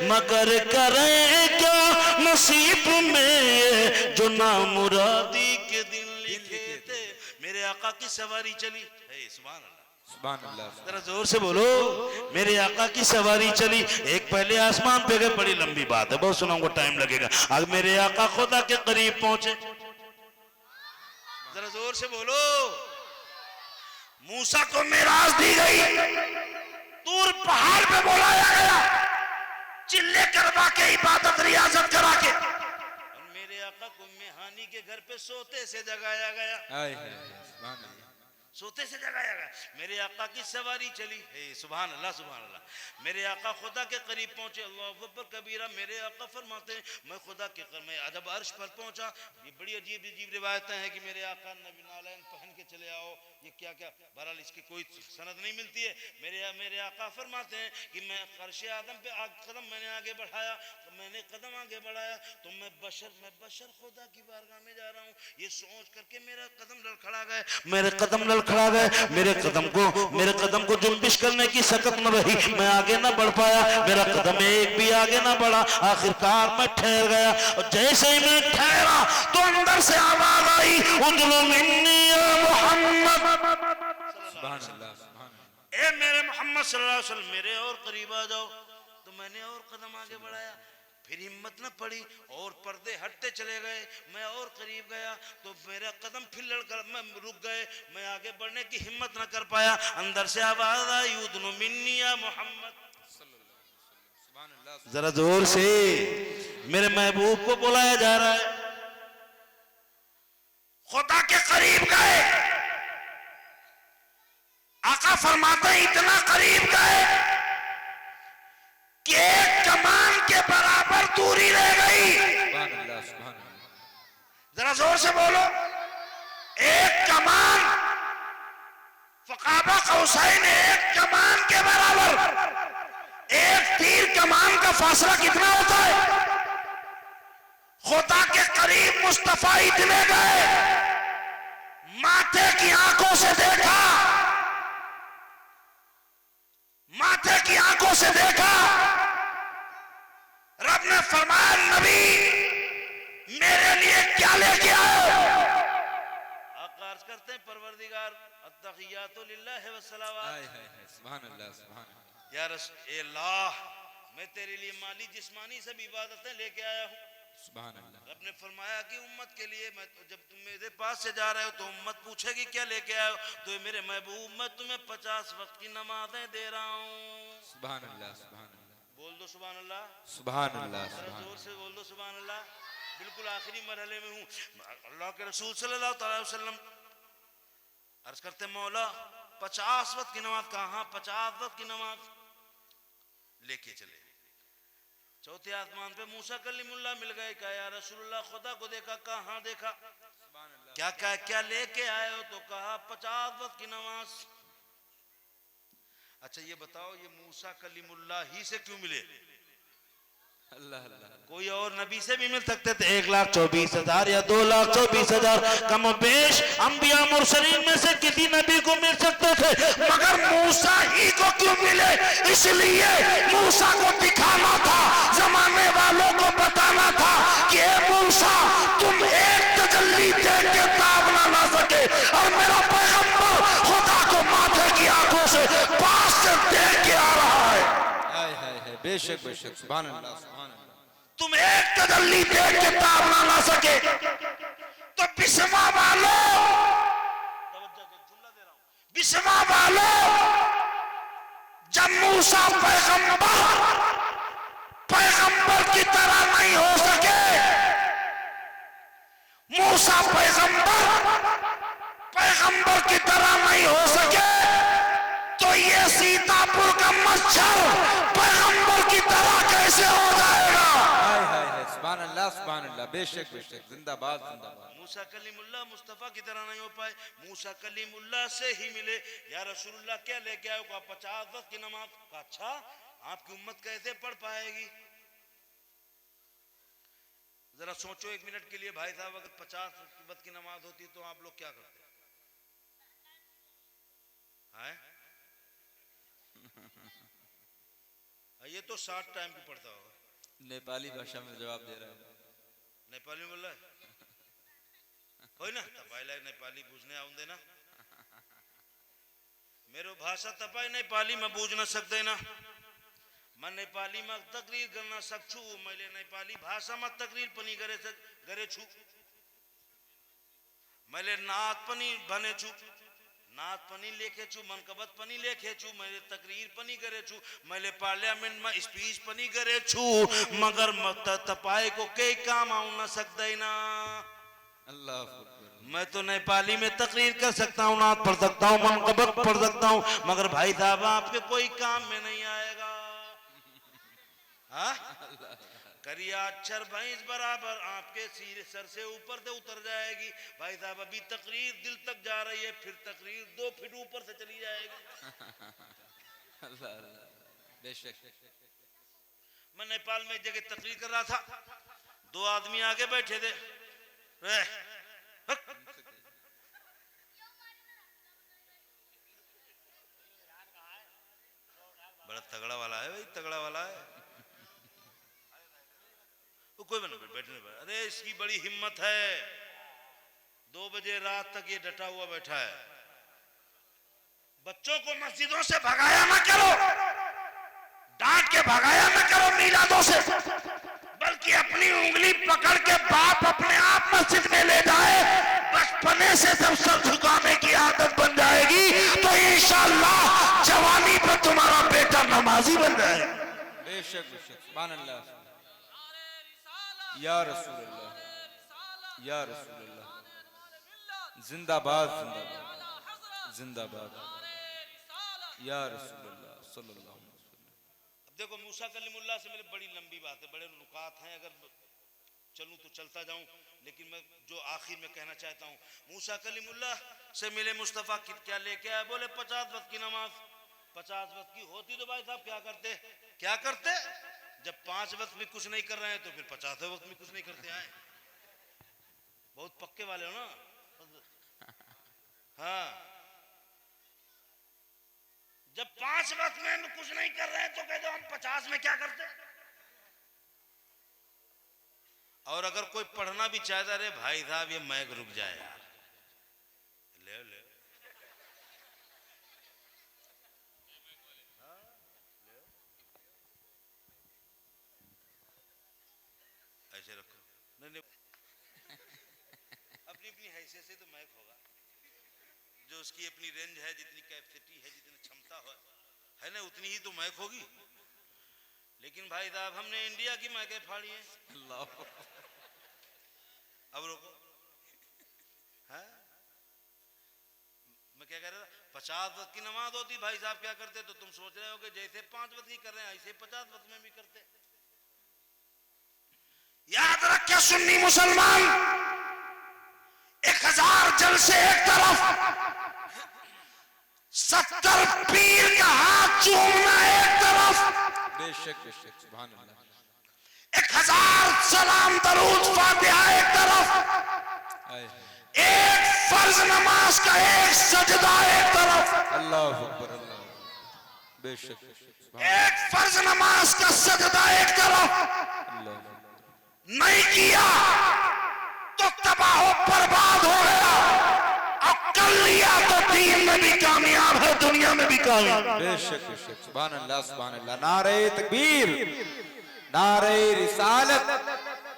मगर करें क्या नसीब में ये जो नामुरादी के दिन लिखे थे। मेरे आका की सवारी चली, सुभान अल्लाह, सुभान अल्लाह। जरा जोर से बोलो, मेरे आका की सवारी चली। एक पहले आसमान पे गए, बड़ी लंबी बात है, बहुत सुनाऊंगा, टाइम लगेगा। आज मेरे आका खुदा के करीब पहुंचे, जरा जोर से बोलो। मूसा को मेराज दी गई, तूर पहाड़ पे बुलाया गया, चिल्ले करवा के इबादत रियाजत करा के, और मेरे आका को मेहानी के घर पे सोते से जगाया गया, सोते से जगाया गया। मेरे आका की सवारी चली, सुभान अल्लाह, सुभान अल्लाह। मेरे आका खुदा के करीब पहुंचे, अल्लाहु अकबर कबीरा। मेरे आका फरमाते हैं मैं खुदा के मैं अदब अर्श पर पहुंचा। ये बड़ी अजीब अजीब रिवायतें हैं कि मेरे आका नबी नालैन पहन के चले आओ, ये क्या क्या, बहरहाल इसकी कोई सनद नहीं मिलती है। मेरे आका फरमाते हैं कि मैं फर्श आदम पे कदम मैंने आगे बढ़ाया, तो मैंने कदम आगे बढ़ाया तो मैं बशर खुदा की बारगाह में जा रहा हूँ, ये सोच करके मेरा कदम लड़खड़ा गए, मेरे कदम लड़खड़ा गए, मेरे कदम को जुम्बिश करने की सकत न रही, मैं आगे ना बढ़ पाया, मेरा कदम एक भी आगे ना बढ़ा, आखिरकार मैं ठहर गया। और जैसे ही मैं ठहरा तो अंदर से आवाज आई, उदलु मिन्नी या मोहम्मद, ए मेरे मोहम्मद सल्लल्लाहु अलैहि वसल्लम, मेरे और करीब आ जाओ। तो मैंने और कदम आगे बढ़ाया, फिर हिम्मत न पड़ी और पर्दे हटते चले गए, मैं और करीब गया तो मेरा कदम फिर लड़कर मैं रुक गए, मैं आगे बढ़ने की हिम्मत न कर पाया। अंदर से आवाज आई, उदनु मिन्नी या मोहम्मद, जरा जोर से, मेरे महबूब को बुलाया जा रहा है। खुदा के करीब गए, आका फरमाते इतना करीब गए कि एक कमान के बराबर दूरी रह गई। जरा जोर से बोलो, एक कमान, फकाबा कौसैन, एक कमान के बराबर। एक तीर कमान का फासला कितना होता है? खुदा के करीब मुस्तफा इतने गए, माथे की आंखों से देखा, माथे की आंखों से देखा। रब ने फरमाया नबी मेरे लिए क्या लेके आए? आका अर्ज करते हैं परवरदिगार अत्तहियातु लिल्लाहि व सलावात, सुभान अल्लाह, सुभान अल्लाह। या अल्लाह, मैं तेरे लिए माली जिस्मानी सब इबादतें लेके आया हूँ। सुभान अल्लाह। रब ने फरमाया कि उम्मत के लिए मैं जब तुम मेरे पास से जा रहे हो तो उम्मत पूछेगी क्या लेके आए हो, तो मेरे महबूब मैं तुम्हें 50 वक्त की नमाजें दे रहा हूँ। सुभान अल्लाह, सुभान अल्लाह, बोल दो सुभान अल्लाह, सुभान अल्लाह, जोर से बोल दो सुभान अल्लाह। बिल्कुल आखिरी मरहले में हूँ। अल्लाह के रसूल सल्लल्लाहु अलैहि वसल्लम अर्ज करते मौला 50 वक्त की नमाज, कहाँ 50 वक्त की नमाज लेके चले। चौथे आसमान पे मूसा कलीमुल्लाह मिल गए, कहा या रसूलुल्लाह खुदा को देखा, कहाँ देखा, क्या क्या क्या लेके आए हो, तो कहा 50 वक्त की नमाज। अच्छा ये बताओ, ये मूसा कलीमुल्लाह ही से क्यों मिले? कोई और नबी से भी मिल सकते थे। 1,24,000 या 2,24,000 कम पेश अंबिया मुरसलीन में से किसी नबी को मिल सकते थे, मगर मूसा ही को क्यों मिले? इसलिए मूसा को दिखाना था, जमाने वालों को बताना था कि मूसा तुम एक तजल्ली देख के ताब ना ला सके और मेरा पैगंबर खुदा को माथे की आंखों से पास से देख के आ रहा है। बेशक बेशक, सुभान अल्लाह सुभान अल्लाह। तुम एक तजल्ली देख के ताब ना ला सके तो बिस्मा वालों जब मूसा पैगंबर की तरह नहीं हो सके, मूसा पैगंबर की तरह नहीं हो सके तो ये सीतापुर का मच्छर पैगंबर की तरह कैसे हो जाएगा? सुभान अल्लाह, बेशक बेशक, जिंदाबाद जिंदाबाद। मूसा कलीमुल्लाह मुस्तफा की तरह नहीं हो पाए, मूसा कलीमुल्लाह से ही मिले। या रसूलुल्लाह क्या लेके आए? 50 वक्त की नमाज। अच्छा, आपकी उम्मत कैसे पढ़ पाएगी? जरा सोचो एक मिनट के लिए भाई साहब, अगर 50 वक्त की नमाज होती तो आप लोग क्या करते हैं? ये तो 60 टाइम भी पढ़ता होगा। नेपाली भाषा में जवाब दे रहा है। नेपाली में बोल रहा है होय ना? तपाइला नेपाली बूझने आउंदे ना, मेरो भाषा तपाई नेपाली में बूझ न सकते ना। मैं नेपाली में तकरीर करना सकछू, मैले नेपाली भाषा में तकरीर पनि करे छु, मैले नात पनि भने छु, नात पनि लेखे छु, मनकबत पनि लेखे छु, मैले तकरीर पनि करे छु, मैले पार्लियामेंट में स्पीच पनि करे छु, मगर तपाई को कई काम आउ न सकदैन। अल्लाह, मैं तो नेपाली में तकरीर कर सकता हूँ, नात पढ़ सकता हूँ, मनकबत पढ़ सकता हूँ, मगर भाई साहब आपके कोई काम में नहीं आएगा। हाँ? करिया अक्षर भैंस बराबर आपके सिर सर से ऊपर से उतर जाएगी। भाई साहब अभी तकरीर दिल तक जा रही है, फिर तकरीर 2 फीट ऊपर से चली जाएगी। अल्लाह बेशक। मैं नेपाल में एक जगह तकरीर कर रहा था, 2 आदमी आगे बैठे थे, बड़ा तगड़ा वाला है भाई, तगड़ा वाला है। वो कोई बना बैठने पर, अरे इसकी बड़ी हिम्मत है, 2 बजे रात तक ये डटा हुआ बैठा है। बच्चों को मस्जिदों से भगाया ना करो, डांट के भगाया ना करो मीलादों से, बल्कि अपनी उंगली पकड़ के बाप अपने आप मस्जिद में ले जाए। बचपने से जब सर झुकाने की आदत बन जाएगी तो इंशाअल्लाह जवानी पर तुम्हारा बेटा नमाजी बन जाएगा। बेशक बेशक, सुभान अल्लाह, या रसूल अल्लाह, या रसूल अल्लाह, जिंदाबाद जिंदाबाद जिंदाबाद, या रसूल अल्लाह सल्लल्लाहु अलैहि वसल्लम। अब देखो मूसा कलीमुल्लाह से मेरे बड़ी लंबी बात है, बड़े नुकात हैं, अगर चलूं तो चलता जाऊं, लेकिन मैं जो आखिर में कहना चाहता हूं, मूसा कलीमुल्लाह से मिले मुस्तफा क्या लेके आए? बोले 50 वक्त की नमाज। 50 वक्त की होती तो भाई साहब क्या करते? जब 5 वक्त में कुछ नहीं कर रहे हैं तो फिर 50 वक्त में कुछ नहीं करते हैं। बहुत पक्के वाले हो ना। हाँ, जब 5 वक्त में कुछ नहीं कर रहे हैं तो कहते हम 50 में क्या करते? और अगर कोई पढ़ना भी चाहता, अरे भाई साहब ये मैक रुक जाए यार, ले ऐसे रखो, नहीं अपनी अपनी हैसियत से तो मैक होगा, जो उसकी अपनी रेंज है, जितनी कैपेसिटी है, जितनी क्षमता है ना, उतनी ही तो मैक होगी। लेकिन भाई साहब हमने इंडिया की मैकें फाड़ी हैं। अब रोको, है? मैं क्या कह रहा था, 50 वक्त की नमाज होती भाई साहब क्या करते? तो तुम सोच रहे हो कि जैसे 5 वक्त की कर रहे हैं ऐसे 50 वक्त में भी करते। याद रखे सुन्नी मुसलमान, 1000 जलसे एक तरफ, 70 पीर का हाथ चूमना एक तरफ। बेशक बेशक, सुभान अल्लाह। 1000 सलाम दरूद फातिहा एक तरफ, एक फर्ज नमाज का एक सजदा एक तरफ, अल्लाह अकबर, अल्लाह बेशक, एक फर्ज नमाज का सजदा एक तरफ नहीं किया तो तबाह बर्बाद हो गया, और कर लिया तो दीन में भी कामयाब है, दुनिया में भी कामयाब। बेशक बेशक, सुभान अल्लाह, सुभान अल्लाह। नारे तकबीर, नारे रिसालत,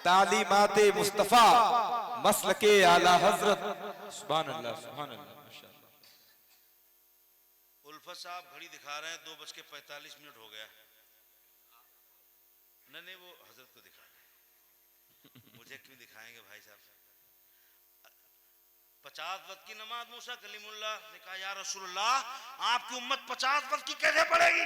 तालीमाते मुस्तफा, मसलके आला हजरत, सुभान अल्लाह, सुभान अल्लाह, माशाअल्लाह। उल्फत साहब घड़ी दिखा रहे हैं 2:45 हो गया। नहीं वो हजरत को दिखा रहे, मुझे क्यों दिखाएंगे भाई साहब? 50 वक्त की नमाज मूसा कलीमुल्लाह ने कहा, या रसूलुल्लाह आपकी उम्मत 50 वक्त की कैसे पढ़ेगी?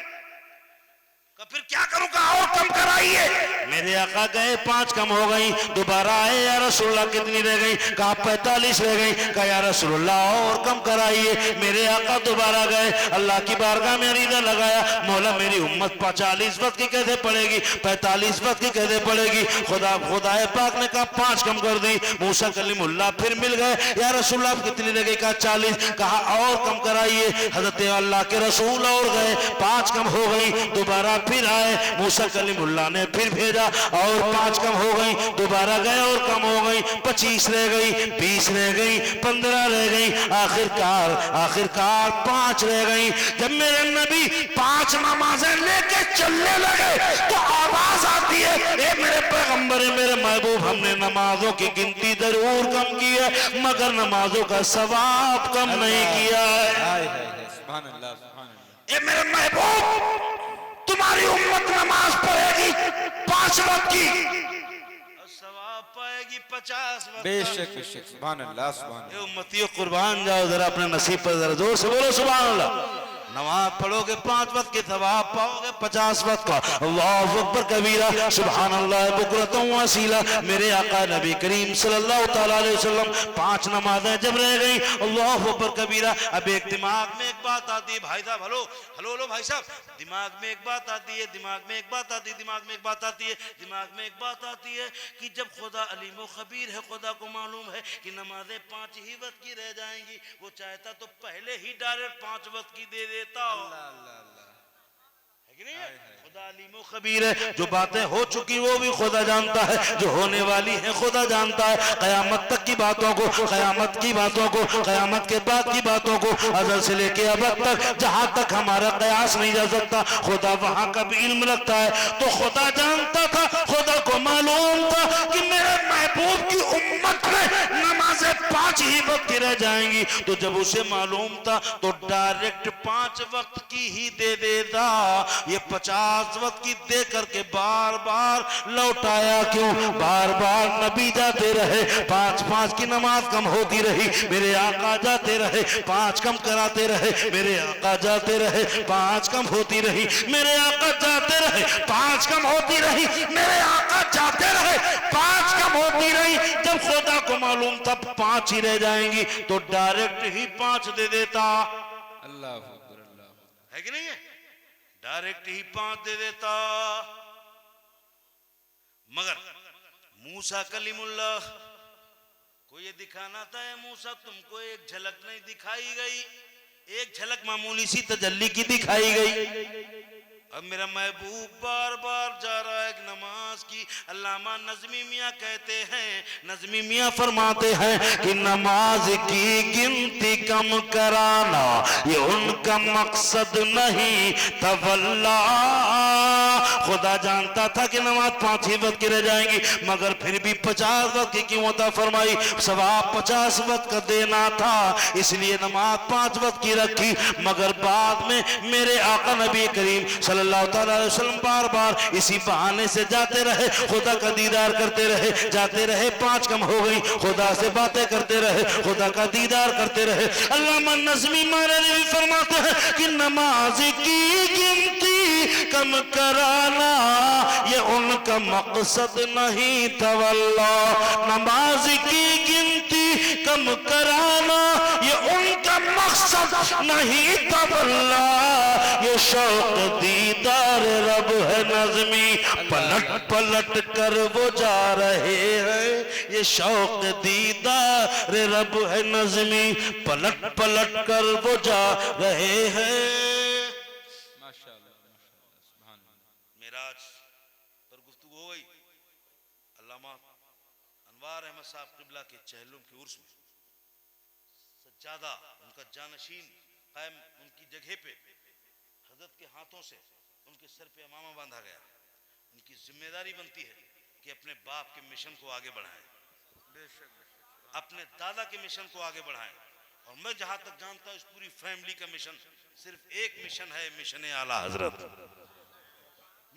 का फिर क्या करूं? कहा और कम कराइए। मेरे आका गए 5 कम हो गई, दोबारा आए, या रसूलुल्लाह कितनी रह गई? कहा 45 रह गई। कहा या रसूलुल्लाह और कम कराइए। मेरे आका दोबारा गए, अल्लाह की बारगाह में अरीदा लगाया, मौला मेरी उम्मत 40 वक्त की कैसे पड़ेगी, 45 वक्त की कैसे पड़ेगी? खुदाए पाक ने कहा 5 कम कर दी। मूसा कलीमुल्लाह फिर मिल गए, या रसूलुल्लाह कितनी रह गई? कहा 40। कहा और कम कराइए। हजरत अल्लाह के रसूल और गए, 5 कम हो गई, दोबारा फिर आए, मूसा कलीमुल्लाह ने फिर भेजा और 5 कम हो गई, दोबारा गए और कम हो गई, 25 रह गई, 20 रह गई, 15 रह गई, आखिरकार 5 रह गई। जब मेरे नबी 5 नमाजें लेके चलने लगे तो आवाज आती है, ए मेरे पैगंबर, मेरे महबूब, हमने नमाजों की गिनती जरूर कम की है मगर नमाजों का सवाब कम नहीं किया है। सुभान अल्लाह, सुभान अल्लाह। ए मेरे महबूब, तुम्हारी उम्मत नमाज पढ़ेगी 5 वक्त की, सवाब पाएगी 50 वक्त। बेशक बेशक, सुभान अल्लाह, सुभान अल्लाह। उम्मतियों कुर्बान जाओ जरा अपने नसीब पर, जरा जोर से बोलो सुभान अल्लाह। नमाज पढ़ोगे 5 वक्त के सवाब पाओगे 50 वक्त का। अल्लाहु अकबर कबीरा, सुभान अल्लाह बुकरतम व असीला। मेरे आका नबी करीम सल्लल्लाहु तआला अलैहि वसल्लम 5 नमाजें जब रह गई, अल्लाहु अकबर कबीरा। अब एक दिमाग में एक बात आती है, भाई साहब हेलो हेलो हेलो भाई साहब, दिमाग में एक बात आती है, दिमाग में एक बात आती है, दिमाग में एक बात आती है, दिमाग में एक बात आती है कि जब खुदा अलीम व खबीर है, खुदा को मालूम है कि नमाजें 5 ही वक्त की रह जाएंगी, वो चाहता तो पहले ही डायरेक्ट 5 वक्त की दे देता है कि नहीं है? खुदा अलीम व खबीर है, जो बातें हो चुकी वो भी खुदा जानता है, जो होने वाली है खुदा जानता है। कयामत तक की बातों को, कयामत की बातों को, कयामत के बाद की बातों को, अज़ल से लेके अब तक जहां तक हमारा कयास नहीं जा सकता, खुदा वहां का भी इल्म रखता है। तो खुदा जानता था, खुदा को मालूम था कि मेरे महबूब की उम्मत में नमाजें 5 ही वक्त की रह जाएंगी। तो जब उसे मालूम था तो डायरेक्ट 5 वक्त की ही दे देता। ये 50 वक्त की दे करके बार बार लौटाया क्यों? बार बार नबी जाते रहे, 5 की नमाज कम होती रही, मेरे आका जाते रहे, 5 कम कराते रहे, मेरे आका जाते रहे, 5 कम होती रही, मेरे आका जाते रहे, 5 कम होती रही, मेरे आका जाते रहे, 5 कम होती रही। जब खुदा को मालूम था 5 ही रह जाएंगी तो डायरेक्ट ही 5 दे देता। अल्लाह अकबर, अल्लाह है कि नहीं है? डायरेक्ट ही 5 दे देता। मगर मूसा कलीमुल्लाह को ये दिखाना था, मूसा तुमको एक झलक नहीं दिखाई गई, एक झलक मामूली सी तजल्ली की दिखाई गई। अब मेरा महबूब बार बार जा रहा है नमाज की। अल्लामा नज़मी मियाँ कहते हैं, नज़मी मियाँ फरमाते हैं कि नमाज की गिनती कम कराना ये उनका मकसद नहीं तवल्ला। खुदा जानता था कि नमाज 5 ही वक्त की रह जाएंगी, मगर फिर भी 50 वक्त की क्यों अता फरमाई? सवाब 50 वक्त का देना था, इसलिए नमाज 5 वक्त की रखी। मगर बाद में मेरे आका नबी करीम सल्लल्लाहु अलैहि वसल्लम बार बार इसी बहाने से जाते रहे, खुदा का दीदार करते रहे, जाते रहे, 5 कम हो गई, खुदा से बातें करते रहे, खुदा का दीदार करते रहे। अल्लामा नज़मी मारे भी फरमाते हैं कि नमाज की गिनती कम कराना ये उनका मकसद नहीं तवल्ला। नमाज की गिनती कम कराना ये उनका मकसद नहीं तवल्ला, ये शौक दीदार रब है नज़मी, पलट पलट कर वो जा रहे हैं, ये शौक दीदार रब है नज़मी, पलट पलट कर वो जा रहे हैं। मेराज पर गुफ्तगू हो गई अल्लामा अनवार अहमद साहब क़िबला के चहलुम के उर्स में सज्जादा उनका जानशीन कायम उनकी जगह पे हजरत के हाथों से उनके सर पे अमामा बांधा गया। उनकी जिम्मेदारी बनती है कि अपने बाप के मिशन को आगे बढ़ाएं, अपने दादा के मिशन को आगे बढ़ाएं। और मैं जहां तक जानता हूं इस पूरी फैमिली का मिशन सिर्फ एक मिशन है, मिशन आला हजरत,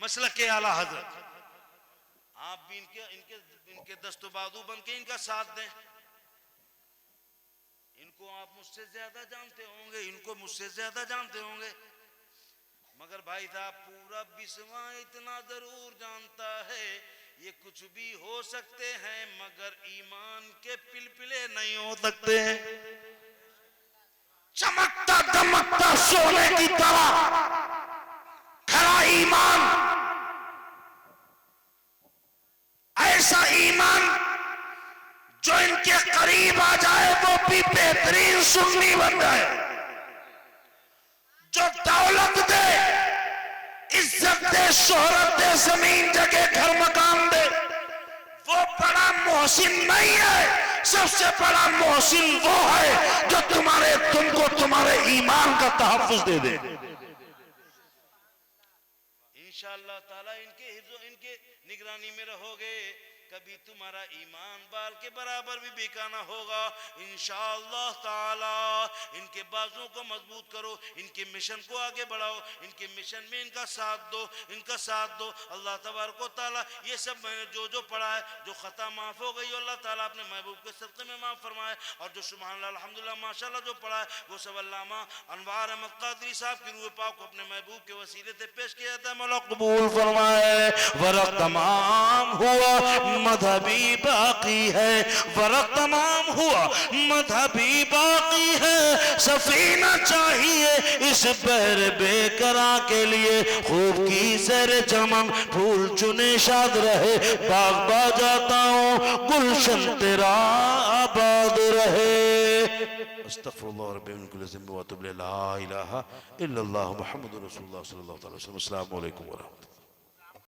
मसलक के आला हजरत। आप भी इनके दस्तबाजू बन के इनका साथ दें। इनको आप मुझसे ज्यादा जानते होंगे, इनको मुझसे ज्यादा जानते होंगे, मगर भाई साहब पूरा विश्व इतना जरूर जानता है ये कुछ भी हो सकते हैं मगर ईमान के पिलपिले नहीं हो सकते हैं। चमकता दमकता सोने की तरह खरा ईमान, ऐसा ईमान जो इनके करीब आ जाए वो भी बेहतरीन सुन्नी बन जाए, जो दौलत दे, इज्जत दे, शोहरत दे, जमीन जगह घर मकान दे, वो बड़ा मोहसिन नहीं है। सबसे बड़ा मोहसिन वो है जो तुमको तुम्हारे ईमान का तहफ्फुज दे दे। इंशाअल्लाह ताला इनके निगरानी में रहोगे, कभी तुम्हारा ईमान बाल के बराबर भी बेकाना होगा। इंशाअल्लाह ताला इनके बाजुओं को मजबूत करो, इनके मिशन को आगे बढ़ाओ, इनके मिशन में इनका साथ दो, अल्लाह तबारक व तआला ये सब मैंने जो पढ़ा है, जो खता माफ हो गई अल्लाह ताला अपने महबूब के सदक़े में माफ फरमाए, और जो सुभानअल्लाह अल्हम्दुलिल्लाह माशाअल्लाह जो पढ़ा है वो सब अल्लामा अनवार अहमद क़ादरी साहब की रूह पाक को अपने महबूब के वसीले से पेश किया जाता है। मौला कबूल फरमाए। वरक़ तमाम हुआ मजहबी बाकी है, वरक़ तमाम हुआ मजहबी बाकी है, सफीना चाहिए इस बहर बेकरां के लिए, खूब की सैर चमन फूल चुने शाद रहे, बाग बाजाता हूँ गुलशन तेरा आबाद रहे। अस्तग़फिरुल्लाह रब्बी मिन कुल्लि ज़ंब व अतूबु इलैहि, ला इलाहा इल्लल्लाह मुहम्मदुर रसूलुल्लाह सल्लल्लाहु अलैहि वसल्लम। अस्सलामु अलैकुम व रहमतुल्लाह।